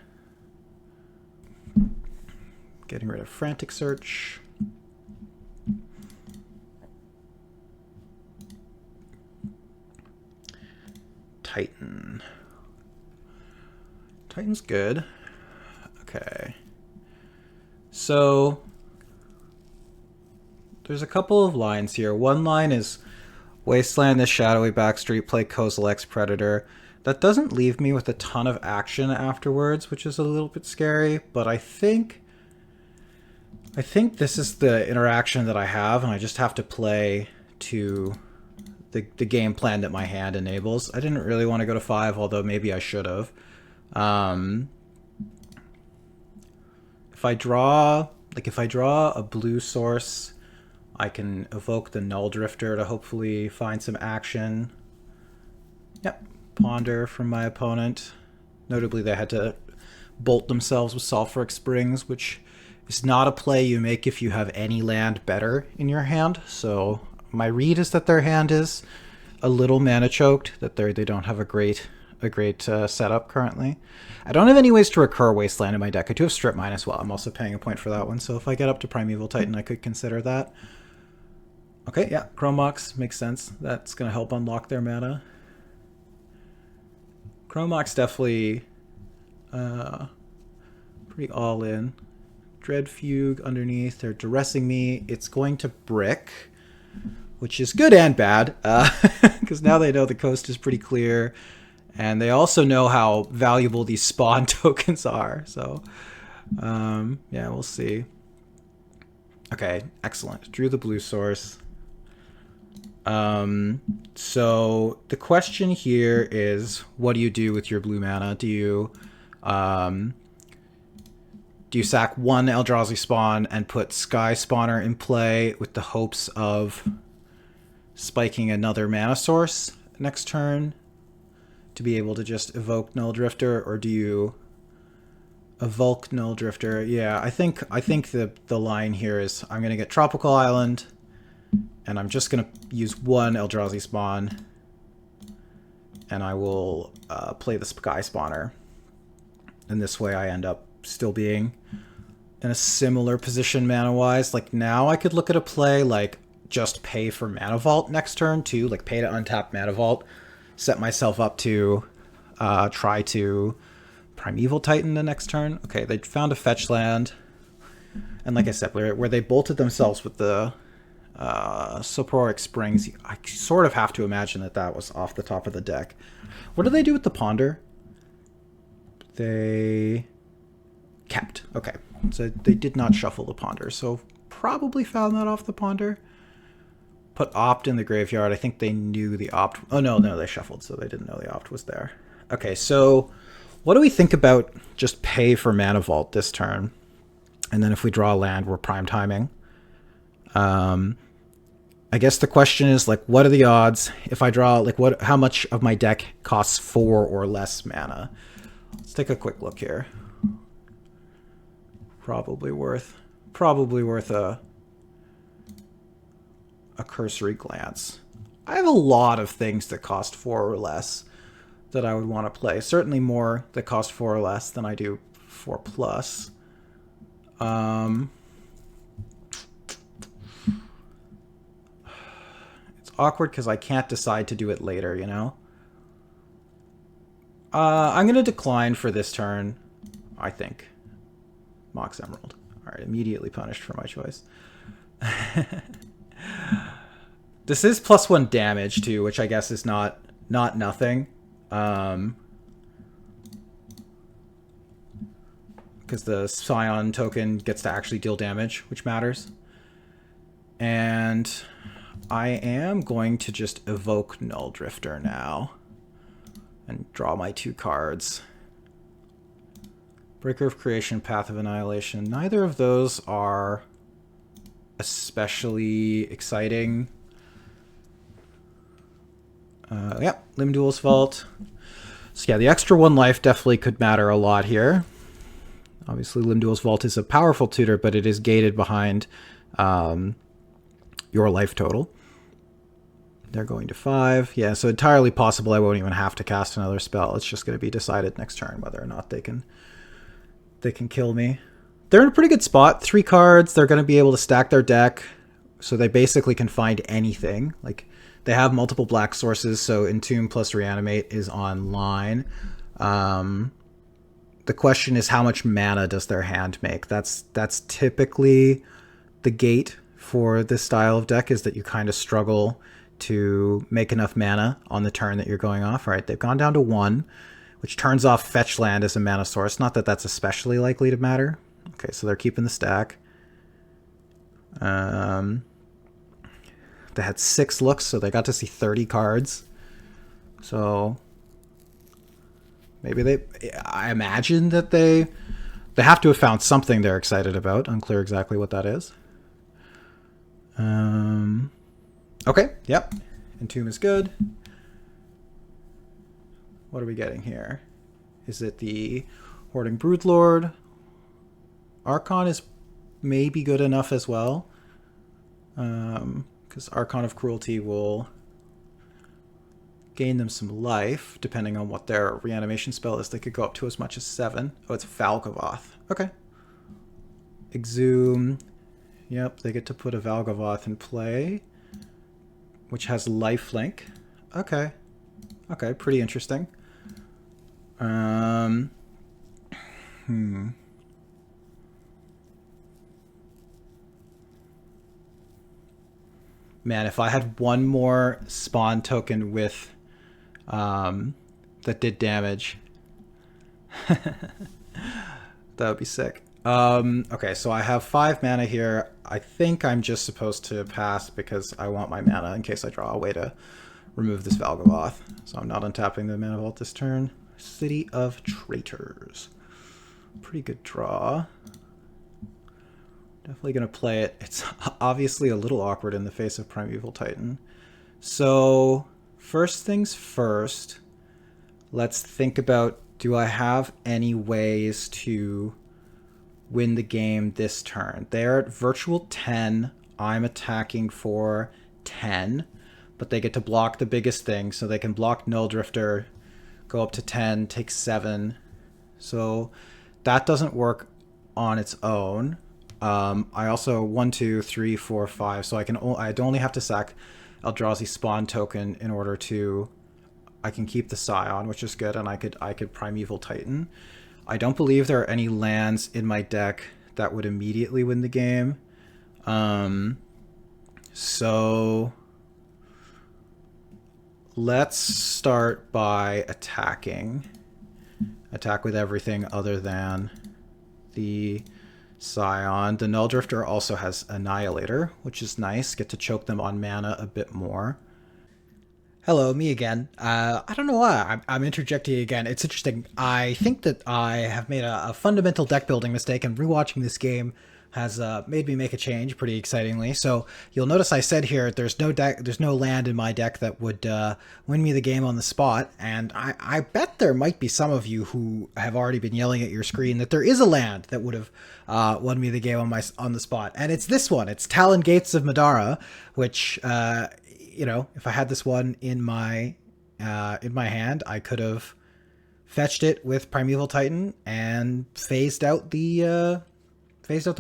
[SPEAKER 1] Getting rid of Frantic Search. Titan. Titan's good. Okay. So there's a couple of lines here. One line is Wasteland the Shadowy Backstreet, play Kozilek's Predator. That doesn't leave me with a ton of action afterwards, which is a little bit scary, but I think this is the interaction that I have, and I just have to play to the game plan that my hand enables. I didn't really want to go to 5, although maybe I should have. If I draw a blue source, I can evoke the Null Drifter to hopefully find some action. Yep, Ponder from my opponent. Notably, they had to bolt themselves with Sulfuric Springs, which is not a play you make if you have any land better in your hand. So my read is that their hand is a little mana choked, that they don't have a great setup currently. I don't have any ways to recur Wasteland in my deck. I do have Strip Mine as well. I'm also paying a point for that one, so if I get up to Primeval Titan, I could consider that. Okay, yeah, Chrome Mox makes sense. That's going to help unlock their mana. Chrome Mox definitely pretty all in. Dread Fugue underneath. They're duressing me. It's going to brick, which is good and bad, because now they know the coast is pretty clear, and they also know how valuable these spawn tokens are. So, yeah, we'll see. Okay, excellent. Drew the blue source. So the question here is, what do you do with your blue mana? Do you sack one Eldrazi spawn and put Sky Spawner in play with the hopes of spiking another mana source next turn to be able to just evoke Null Drifter, or do you evoke Null Drifter? Yeah, I think the line here is I'm going to get Tropical Island, and I'm just going to use one Eldrazi spawn, and I will play the Sky Spawner. And this way I end up still being in a similar position mana-wise. Like, now I could look at a play like just pay for Mana Vault next turn too, like pay to untap Mana Vault set myself up to try to Primeval Titan the next turn. Okay, they found a fetch land. And like I said, where they bolted themselves with the Soporic Springs, I sort of have to imagine that was off the top of the deck. What did they do with the Ponder? They kept. Okay, so they did not shuffle the Ponder, so probably found that off the Ponder. Put Opt in the graveyard. I think they knew the Opt. Oh, no, they shuffled, so they didn't know the Opt was there. Okay, so what do we think about just pay for Mana Vault this turn? And then if we draw a land, we're prime timing. I guess the question is, like, what are the odds if I draw, like, how much of my deck costs 4 or less mana? Let's take a quick look here. Probably worth a cursory glance. I have a lot of things that cost 4 or less that I would want to play. Certainly more that cost 4 or less than I do 4 plus. It's awkward because I can't decide to do it later, you know? I'm going to decline for this turn, I think. Mox Emerald. Alright, immediately punished for my choice. This is +1 damage, too, which I guess is not nothing. Because the Scion token gets to actually deal damage, which matters. And I am going to just evoke Null Drifter now. And draw my 2 cards. Breaker of Creation, Path of Annihilation. Neither of those are especially exciting. Yeah, Limdual's Vault. So yeah, the extra 1 life definitely could matter a lot here. Obviously, Limdual's Vault is a powerful tutor, but it is gated behind your life total. They're going to 5. Yeah, so entirely possible I won't even have to cast another spell. It's just going to be decided next turn whether or not they can kill me. They're in a pretty good spot. 3 cards. They're going to be able to stack their deck, so they basically can find anything. Like, they have multiple black sources, so Entomb plus Reanimate is online. The question is, how much mana does their hand make? That's typically the gate for this style of deck, is that you kind of struggle to make enough mana on the turn that you're going off. All right, they've gone down to 1, which turns off Fetch Land as a mana source. Not that that's especially likely to matter. Okay, so they're keeping the stack. They had 6 looks, so they got to see 30 cards. So maybe I imagine that they have to have found something they're excited about. Unclear exactly what that is. Okay, yep. Entomb is good. What are we getting here? Is it the Hoarding Broodlord? Archon is maybe good enough as well. Because Archon of Cruelty will gain them some life, depending on what their reanimation spell is. They could go up to as much as 7. Oh, it's Valgavoth. Okay. Exhume. Yep, they get to put a Valgavoth in play, which has lifelink. Okay. Okay, pretty interesting. Man, if I had one more spawn token with that did damage, that would be sick. Okay, so I have 5 mana here. I think I'm just supposed to pass because I want my mana in case I draw a way to remove this Valgavoth. So I'm not untapping the Mana Vault this turn. City of Traitors. Pretty good draw. Definitely going to play it. It's obviously a little awkward in the face of Primeval Titan. So first things first, let's think about, do I have any ways to win the game this turn? They're at virtual 10. I'm attacking for 10, but they get to block the biggest thing, so they can block Null Drifter, go up to 10, take 7. So that doesn't work on its own. I also 1, 2, 3, 4, 5. So I'd only have to sack Eldrazi Spawn token in order to I can keep the Scion, which is good, and I could Primeval Titan. I don't believe there are any lands in my deck that would immediately win the game. So let's start by attacking. Attack with everything other than the Scion. The Null Drifter also has Annihilator, which is nice. Get to choke them on mana a bit more. Hello, me again. I don't know why I'm interjecting again. It's interesting. I think that I have made a fundamental deck building mistake, and rewatching this game has made me make a change pretty excitingly. So you'll notice I said here there's no land in my deck that would win me the game on the spot, and I bet there might be some of you who have already been yelling at your screen that there is a land that would have won me the game on the spot, and it's this one. It's Talon Gates of Madara, which you know, if I had this one in my hand, I could have fetched it with Primeval Titan and phased out the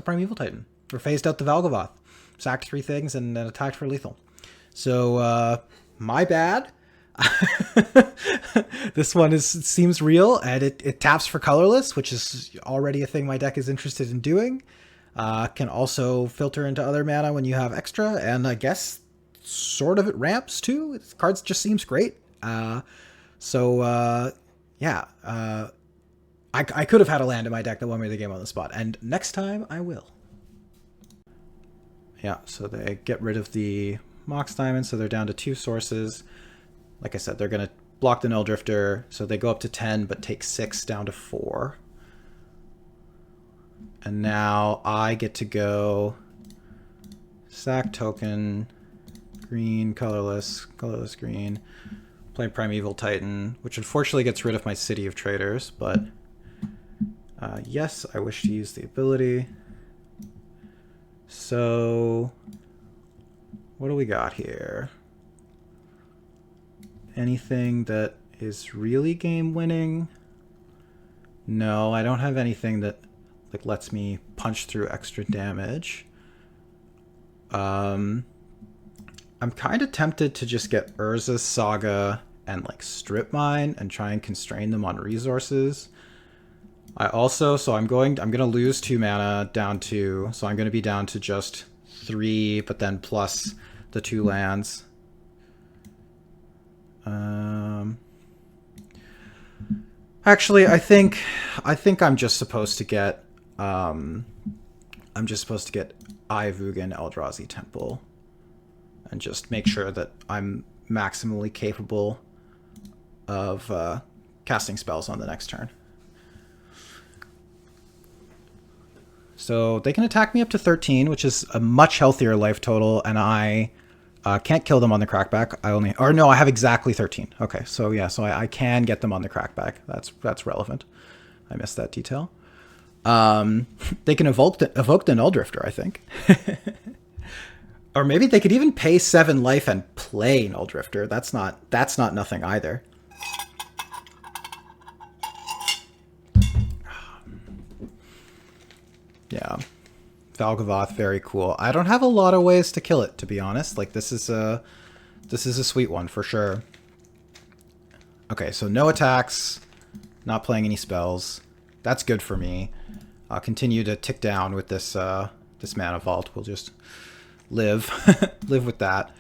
[SPEAKER 1] Primeval Titan, or phased out the Valgavoth, sacked 3 things and then attacked for lethal. So my bad. This one seems real, and it taps for colorless, which is already a thing my deck is interested in doing. Can also filter into other mana when you have extra, and I guess sort of it ramps too. Its cards just seems great. Yeah. I could have had a land in my deck that won me the game on the spot, and next time I will. Yeah, so they get rid of the Mox Diamond, so they're down to 2 sources. Like I said, they're going to block the Null Drifter, so they go up to 10, but take 6 down to 4. And now I get to go sack token, green, colorless green, play Primeval Titan, which unfortunately gets rid of my City of Traders, but yes, I wish to use the ability. So what do we got here? Anything that is really game winning? No, I don't have anything that like lets me punch through extra damage. I'm kind of tempted to just get Urza's Saga and like Strip Mine and try and constrain them on resources. I'm gonna lose 2 mana down to, so I'm gonna be down to just 3, but then plus the 2 lands. Actually, I think I'm just supposed to get Eye of Ugin Eldrazi Temple, and just make sure that I'm maximally capable of casting spells on the next turn. So they can attack me up to 13, which is a much healthier life total, and I can't kill them on the crackback. I have exactly 13. Okay, so yeah, so I can get them on the crackback. That's relevant. I missed that detail. They can evoke the Null Drifter, I think. Or maybe they could even pay 7 life and play Null Drifter. That's not nothing either. Yeah. Valgavoth, very cool. I don't have a lot of ways to kill it, to be honest. Like, this is a sweet one for sure. Okay, so no attacks, not playing any spells. That's good for me. I'll continue to tick down with this this mana vault. We'll just live with that.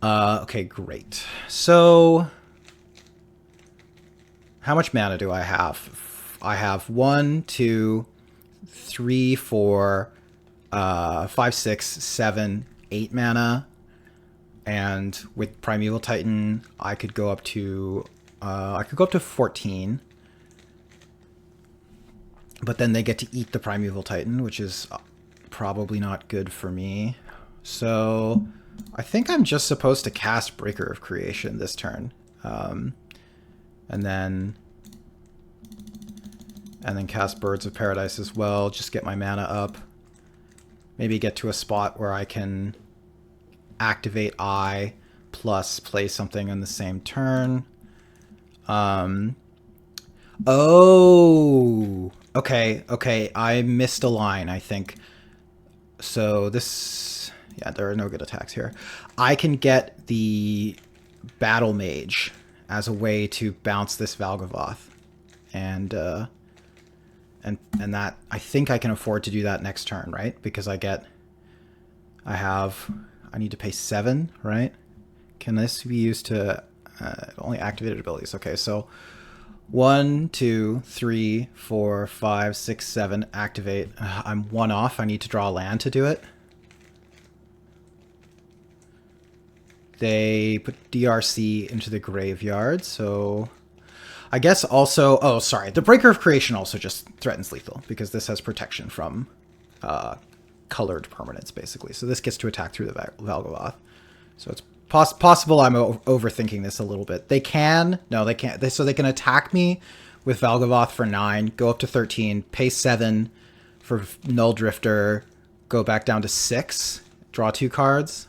[SPEAKER 1] Okay, great. So how much mana do I have? I have 1, 2, 3, 4, 5, 6, 7, 8 mana, and with Primeval Titan, I could go up to 14. But then they get to eat the Primeval Titan, which is probably not good for me. So I think I'm just supposed to cast Breaker of Creation this turn, and then cast Birds of Paradise as well. Just get my mana up. Maybe get to a spot where I can activate Eye plus play something on the same turn. Oh, okay. I missed a line, I think. So this, yeah, there are no good attacks here. I can get the Battle Mage as a way to bounce this Valgavoth. And that, I think I can afford to do that next turn, right? Because I need to pay 7, right? Can this be used to only activated abilities? Okay, so 1, 2, 3, 4, 5, 6, 7, activate. I'm 1 off. I need to draw a land to do it. They put DRC into the graveyard, so I guess also... Oh, sorry. The Breaker of Creation also just threatens lethal, because this has protection from colored permanents, basically. So this gets to attack through the Valgavoth. So it's possible I'm overthinking this a little bit. They can... No, they can't. So they can attack me with Valgavoth for 9, go up to 13, pay 7 for Null Drifter, go back down to 6, draw 2 cards.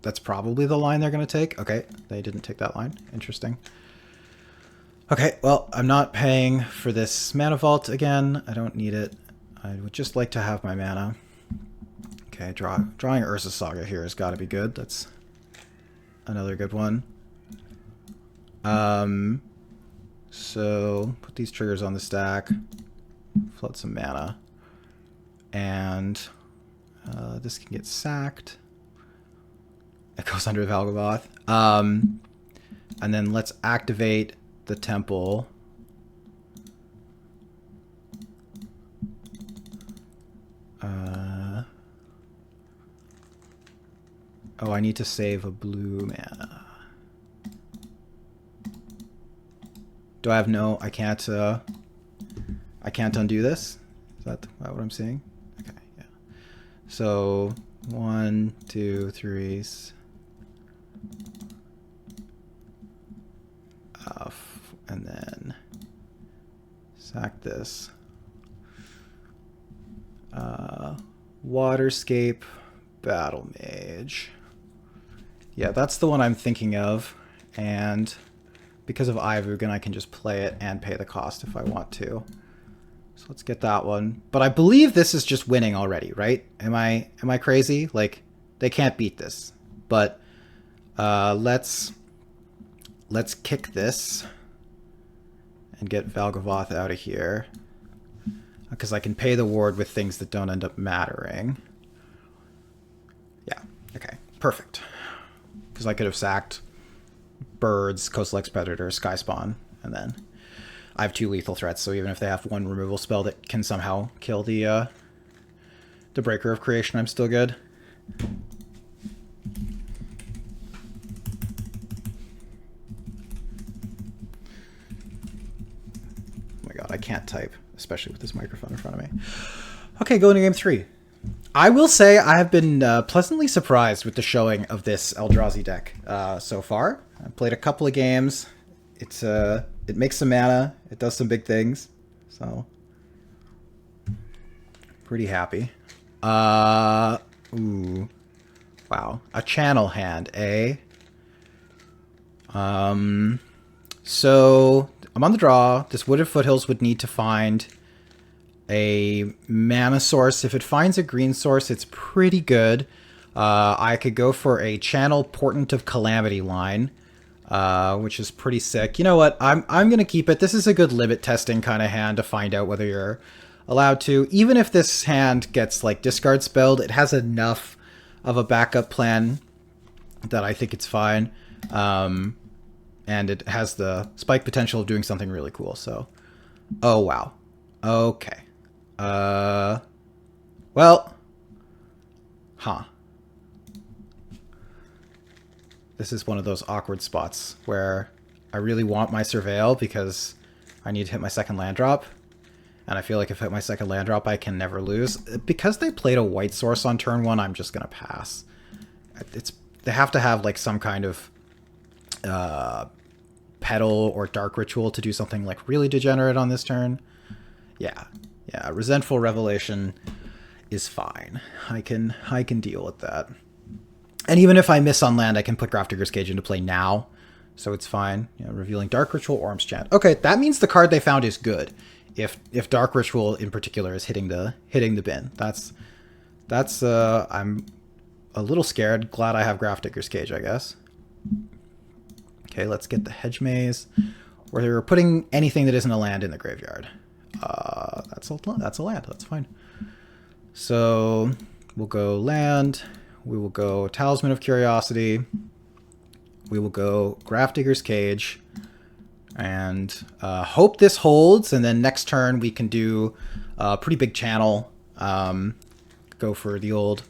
[SPEAKER 1] That's probably the line they're going to take. Okay, they didn't take that line. Interesting. Okay, well, I'm not paying for this Mana Vault again. I don't need it. I would just like to have my mana. Okay, drawing Urza Saga here has got to be good. That's another good one. So put these triggers on the stack, float some mana, and this can get sacked. It goes under Valgavoth. And then let's activate the temple. Oh, I need to save a blue mana. Do I have no... I can't undo this? Is that what I'm seeing? Okay, yeah. So 1, 2, 3... and then sack this. Waterscape, Battle Mage. Yeah, that's the one I'm thinking of. And because of Ivugan, I can just play it and pay the cost if I want to. So let's get that one. But I believe this is just winning already, right? Am I crazy? Like, they can't beat this. But let's kick this and get Valgavoth out of here, because I can pay the ward with things that don't end up mattering. Yeah, okay, perfect. Because I could have sacked Birds, Coastal Expeditor, Sky Spawn, and then I have 2 lethal threats, so even if they have 1 removal spell that can somehow kill the Breaker of Creation, I'm still good. I can't type, especially with this microphone in front of me. Okay, going to game 3. I will say I have been pleasantly surprised with the showing of this Eldrazi deck so far. I've played a couple of games. It makes some mana. It does some big things. So, pretty happy. Ooh. Wow. A channel hand, eh? So... I'm on the draw. This Wooded Foothills would need to find a mana source. If it finds a green source, it's pretty good. I could go for a Channel Portent of Calamity line, which is pretty sick. You know what? I'm going to keep it. This is a good limit testing kind of hand to find out whether you're allowed to. Even if this hand gets like discard spelled, it has enough of a backup plan that I think it's fine. And it has the spike potential of doing something really cool, so... Oh, wow. Okay. Well... Huh. This is one of those awkward spots where I really want my Surveil because I need to hit my second land drop. And I feel like if I hit my second land drop, I can never lose. Because they played a white source on turn 1, I'm just going to pass. They have to have, like, some kind of... Petal or Dark Ritual to do something like really degenerate on this turn. Yeah, Resentful Revelation is fine. I can deal with that. And even if I miss on land, I can put Grafdigger's Cage into play now, so it's fine. You know, revealing Dark Ritual, Orm's Chant. Okay, that means the card they found is good. If Dark Ritual in particular is hitting the bin, that's I'm a little scared. Glad I have Grafdigger's Cage, I guess. Okay, let's get the hedge maze. We're putting anything that isn't a land in the graveyard. That's a land. That's fine. So we'll go land. We will go Talisman of Curiosity. We will go Grafdigger's Cage. And hope this holds. And then next turn we can do a pretty big channel. Go for the old...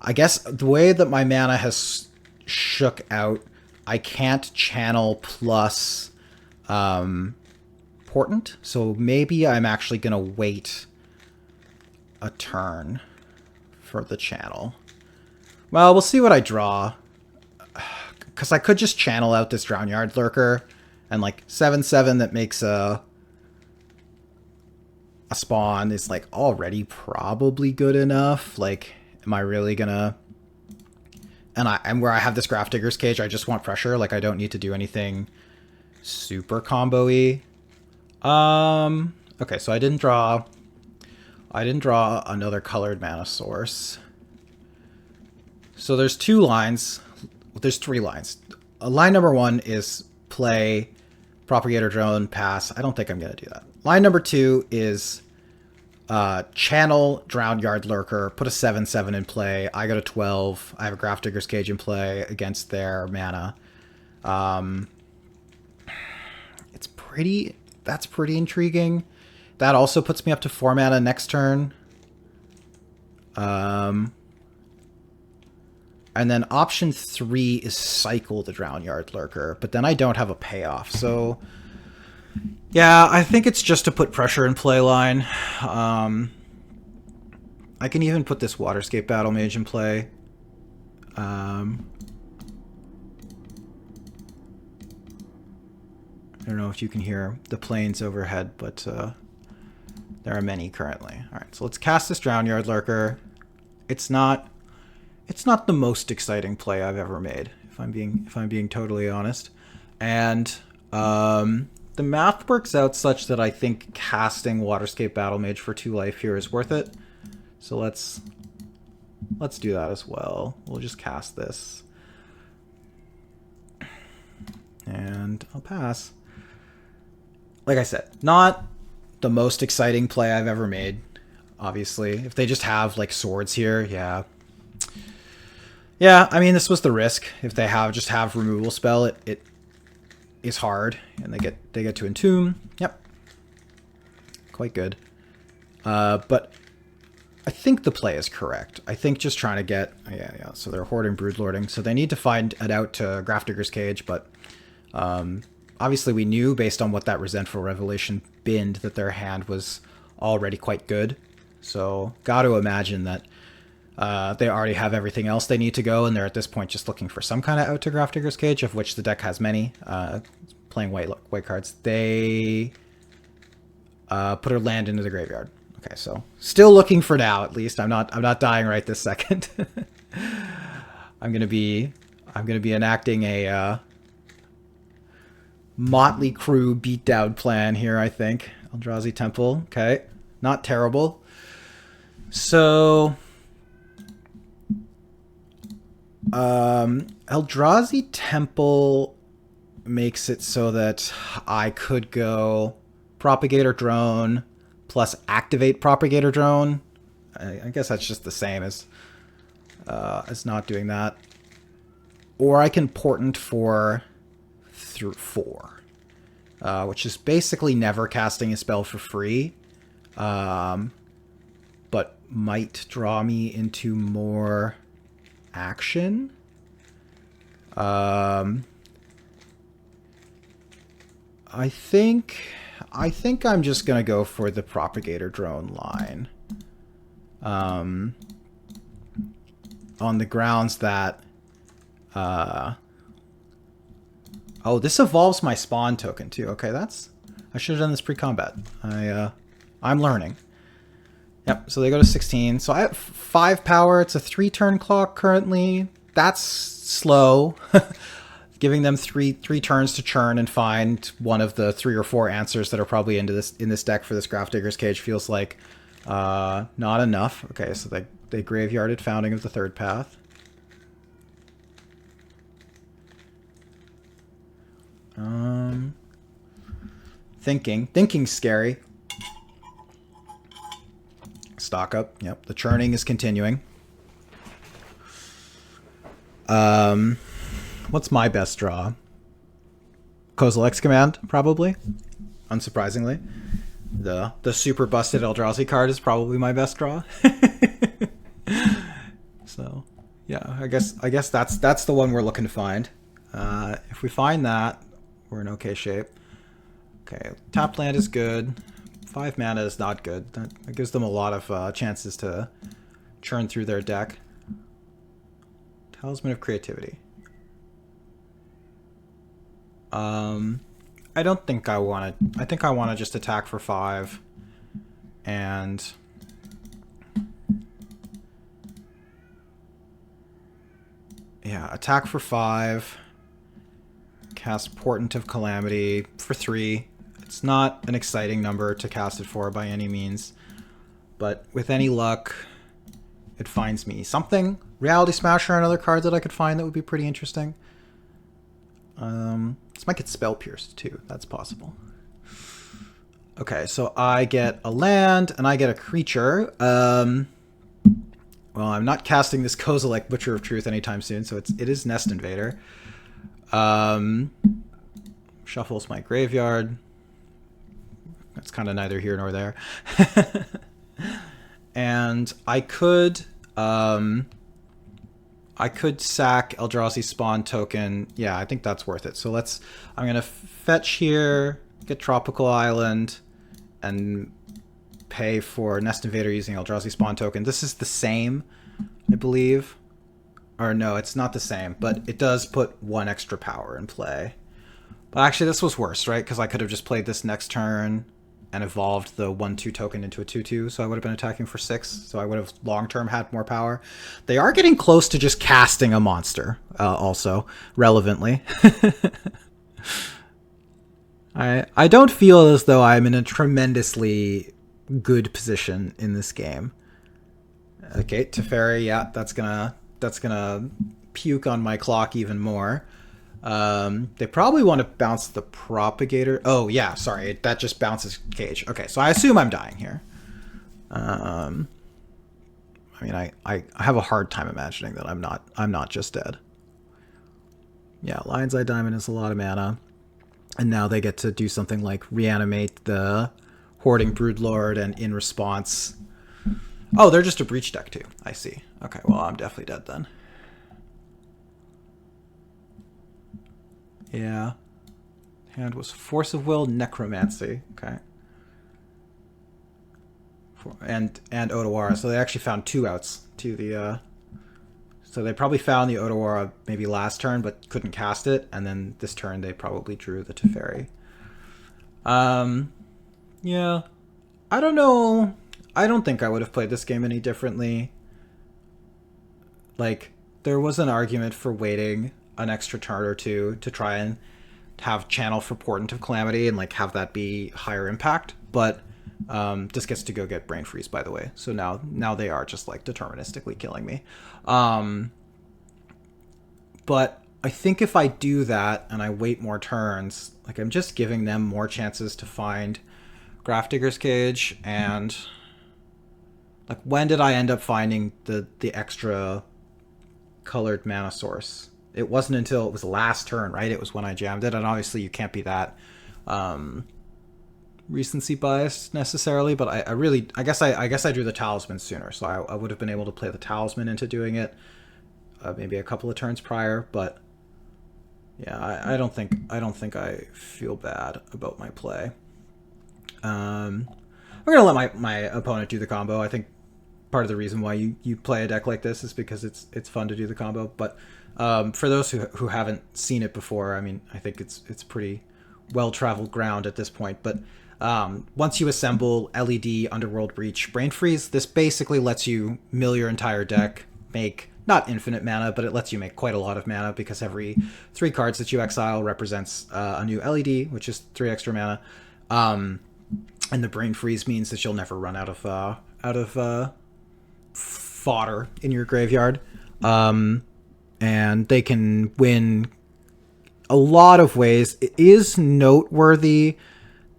[SPEAKER 1] I guess the way that my mana has shook out, I can't channel plus Portent. So maybe I'm actually going to wait a turn for the channel. Well, we'll see what I draw. Because I could just channel out this Drownyard Lurker. And like 7/7 that makes a spawn is like already probably good enough. Like, am I really gonna... And where I have this Grafdigger's Cage, I just want pressure. Like, I don't need to do anything super combo-y. Okay, so I didn't draw another colored mana source. So there's two lines. There's three lines. Line number one is play Propagator Drone, pass. I don't think I'm going to do that. Line number two is channel Drownyard Lurker, put a 7/7 in play. I got a 12. I have a Grafdigger's Cage in play against their mana. That's pretty intriguing. That also puts me up to 4 mana next turn. And then option 3 is cycle the Drownyard Lurker, but then I don't have a payoff. So, yeah, I think it's just to put pressure in play line. I can even put this Waterscape Battle Mage in play. I don't know if you can hear the planes overhead, but there are many currently. All right, so let's cast this Drownyard Lurker. It's not the most exciting play I've ever made, if I'm being totally honest. And the math works out such that I think casting Waterscape Battle Mage for 2 life here is worth it. So let's do that as well. We'll just cast this. And I'll pass. Like I said, not the most exciting play I've ever made, obviously. If they just have like swords here, yeah. Yeah, I mean, this was the risk. If they just have removal spell, it is hard, and they get to entomb. Yep, quite good. But I think the play is correct. I think just trying to get yeah. So they're hoarding, broodlording, so they need to find it out to Grafdigger's Cage. But obviously, we knew based on what that Resentful Revelation binned that their hand was already quite good. So got to imagine that. They already have everything else they need to go, and they're at this point just looking for some kind of out to Grafdigger's Cage, of which the deck has many. Playing white cards. They put a land into the graveyard. Okay, so still looking for now, at least. I'm not dying right this second. I'm gonna be enacting a Motley Crew beatdown plan here, I think. Eldrazi Temple. Okay, not terrible. So Eldrazi Temple makes it so that I could go Propagator Drone plus activate Propagator Drone. I guess that's just the same as not doing that. Or I can Portent for through 4, which is basically never casting a spell for free, but might draw me into more action. I think I'm just gonna go for the Propagator Drone line, on the grounds that oh, this evolves my spawn token too. Okay, I should have done this pre-combat. I'm learning. Yep, so they go to 16. So I have 5 power. It's a 3-turn clock currently. That's slow. Giving them three turns to churn and find one of the 3 or 4 answers that are probably in this deck for this Grafdigger's Cage feels like not enough. Okay, so they graveyarded Founding of the Third Path. Thinking's scary. Stock up. Yep, the churning is continuing. What's my best draw? Kozilek's Command, probably. Unsurprisingly. The super busted Eldrazi card is probably my best draw. So, yeah, I guess that's the one we're looking to find. If we find that, we're in okay shape. Okay, tap land is good. 5 mana is not good. That gives them a lot of chances to churn through their deck. Talisman of Creativity. I don't think I want to... I think I want to just attack for 5. And... yeah, attack for 5. Cast Portent of Calamity for 3. It's not an exciting number to cast it for by any means. But with any luck, it finds me something. Reality Smasher, another card that I could find that would be pretty interesting. This might get Spell Pierced too. That's possible. Okay, so I get a land and I get a creature. Well, I'm not casting this Kozilek Butcher of Truth anytime soon, so it is Nest Invader. Shuffles my graveyard. That's kind of neither here nor there. And I could sack Eldrazi Spawn token. Yeah, I think that's worth it. So I'm gonna fetch here, get Tropical Island, and pay for Nest Invader using Eldrazi Spawn token. This is the same, I believe. Or no, it's not the same, but it does put 1 extra power in play. But actually this was worse, right? Because I could have just played this next turn and evolved the 1/2 token into a 2/2, so I would have been attacking for 6, so I would have long-term had more power. They are getting close to just casting a monster, also, relevantly. I don't feel as though I'm in a tremendously good position in this game. Okay, Teferi, yeah, that's gonna puke on my clock even more. They probably want to bounce the Propagator. Oh yeah, sorry, that just bounces Cage. Okay, so I assume I'm dying here. I mean, I have a hard time imagining that I'm not just dead. Yeah, Lion's Eye Diamond is a lot of mana, and now they get to do something like reanimate the Hoarding Broodlord, and in response, oh, they're just a Breach deck too. I see. Okay, well, I'm definitely dead then. Yeah. Hand was Force of Will, Necromancy. Okay. And Otawara. So they actually found 2 outs to the... So they probably found the Otawara maybe last turn, but couldn't cast it. And then this turn they probably drew the Teferi. Yeah. I don't know. I don't think I would have played this game any differently. Like, there was an argument for waiting an extra turn or 2 to try and have channel for Portent of Calamity and like have that be higher impact, but this gets to go get Brain Freeze, by the way, so now they are just like deterministically killing me. But I think if I do that and I wait more turns, like I'm just giving them more chances to find Grafdigger's Cage. And like, when did I end up finding the extra colored mana source? It wasn't until it was the last turn, right? It was when I jammed it, and obviously you can't be that recency biased necessarily, but I guess I drew the Talisman sooner, so I would have been able to play the Talisman into doing it maybe a couple of turns prior. But yeah, I don't think I feel bad about my play. I'm gonna let my opponent do the combo. I think part of the reason why you play a deck like this is because it's fun to do the combo. But for those who haven't seen it before, I mean, I think it's pretty well-traveled ground at this point. But once you assemble LED, Underworld Breach, Brain Freeze, this basically lets you mill your entire deck, make not infinite mana, but it lets you make quite a lot of mana, because every 3 cards that you exile represents a new LED, which is 3 extra mana. And the Brain Freeze means that you'll never run out of fodder in your graveyard. And they can win a lot of ways. It is noteworthy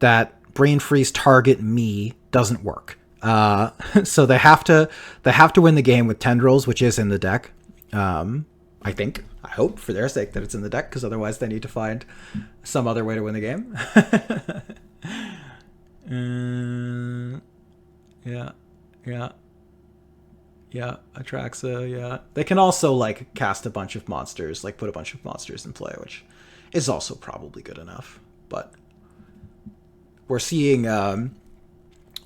[SPEAKER 1] that Brain Freeze target me doesn't work. So they have to win the game with Tendrils, which is in the deck. I think, I hope for their sake that it's in the deck, because otherwise they need to find some other way to win the game. Yeah, Atraxa, yeah. They can also, like, cast a bunch of monsters, like, put a bunch of monsters in play, which is also probably good enough. But we're seeing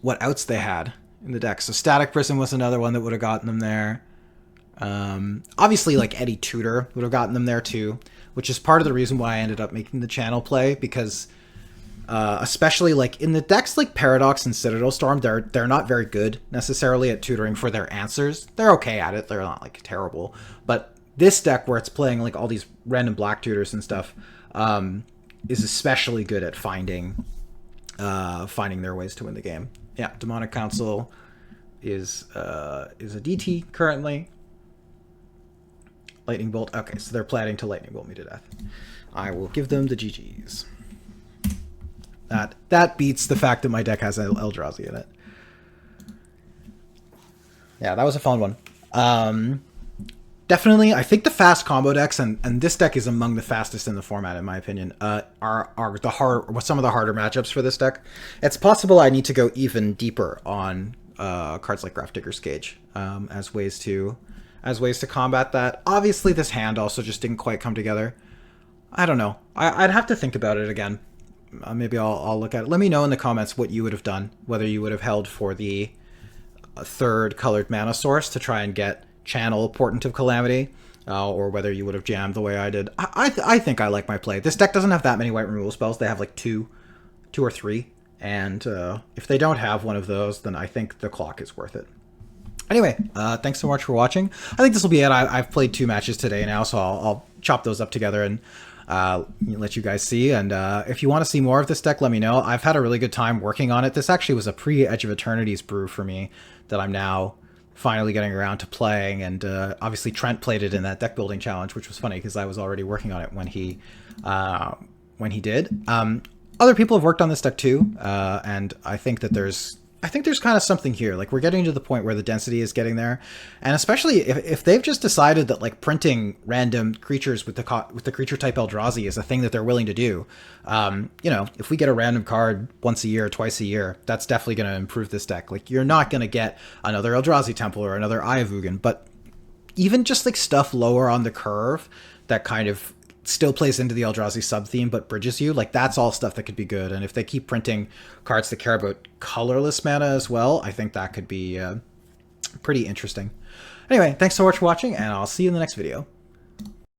[SPEAKER 1] what outs they had in the deck. So Static Prison was another one that would have gotten them there. Obviously, like, Eddie Tudor would have gotten them there, too, which is part of the reason why I ended up making the channel play, because... especially like in the decks like Paradox and Citadel Storm, they're not very good necessarily at tutoring for their answers. They're okay at it. They're not like terrible. But this deck where it's playing like all these random black tutors and stuff is especially good at finding their ways to win the game. Yeah, Demonic Council is a DT currently. Lightning Bolt. Okay, so they're planning to Lightning Bolt me to death. I will give them the GGs. That beats the fact that my deck has Eldrazi in it. Yeah, that was a fun one. Definitely, I think the fast combo decks, and this deck is among the fastest in the format, in my opinion, are some of the harder matchups for this deck. It's possible I need to go even deeper on cards like Grafdigger's Cage as ways to combat that. Obviously, this hand also just didn't quite come together. I don't know. I'd have to think about it again. Maybe I'll look at it. Let me know in the comments what you would have done, whether you would have held for the third colored mana source to try and get channel Portent of Calamity, or whether you would have jammed the way I did. I think I like my play. This deck doesn't have that many white removal spells. They have like two or three, and if they don't have one of those, then I think the clock is worth it. Anyway, thanks so much for watching. I think this will be it. I've played 2 matches today now, so I'll chop those up together and let you guys see. And if you want to see more of this deck, let me know. I've had a really good time working on it. This actually was a pre-Edge of Eternity's brew for me that I'm now finally getting around to playing. And obviously Trent played it in that deck building challenge, which was funny because I was already working on it when he did. Other people have worked on this deck too, and I think there's kind of something here. Like, we're getting to the point where the density is getting there, and especially if they've just decided that like printing random creatures with the creature type Eldrazi is a thing that they're willing to do. You know, if we get a random card once a year, twice a year, that's definitely going to improve this deck. Like, you're not going to get another Eldrazi Temple or another Eye of Ugin, but even just like stuff lower on the curve that kind of still plays into the Eldrazi sub-theme but bridges you, like, that's all stuff that could be good. And if they keep printing cards that care about colorless mana as well, I think that could be pretty interesting. Anyway, thanks so much for watching, and I'll see you in the next video.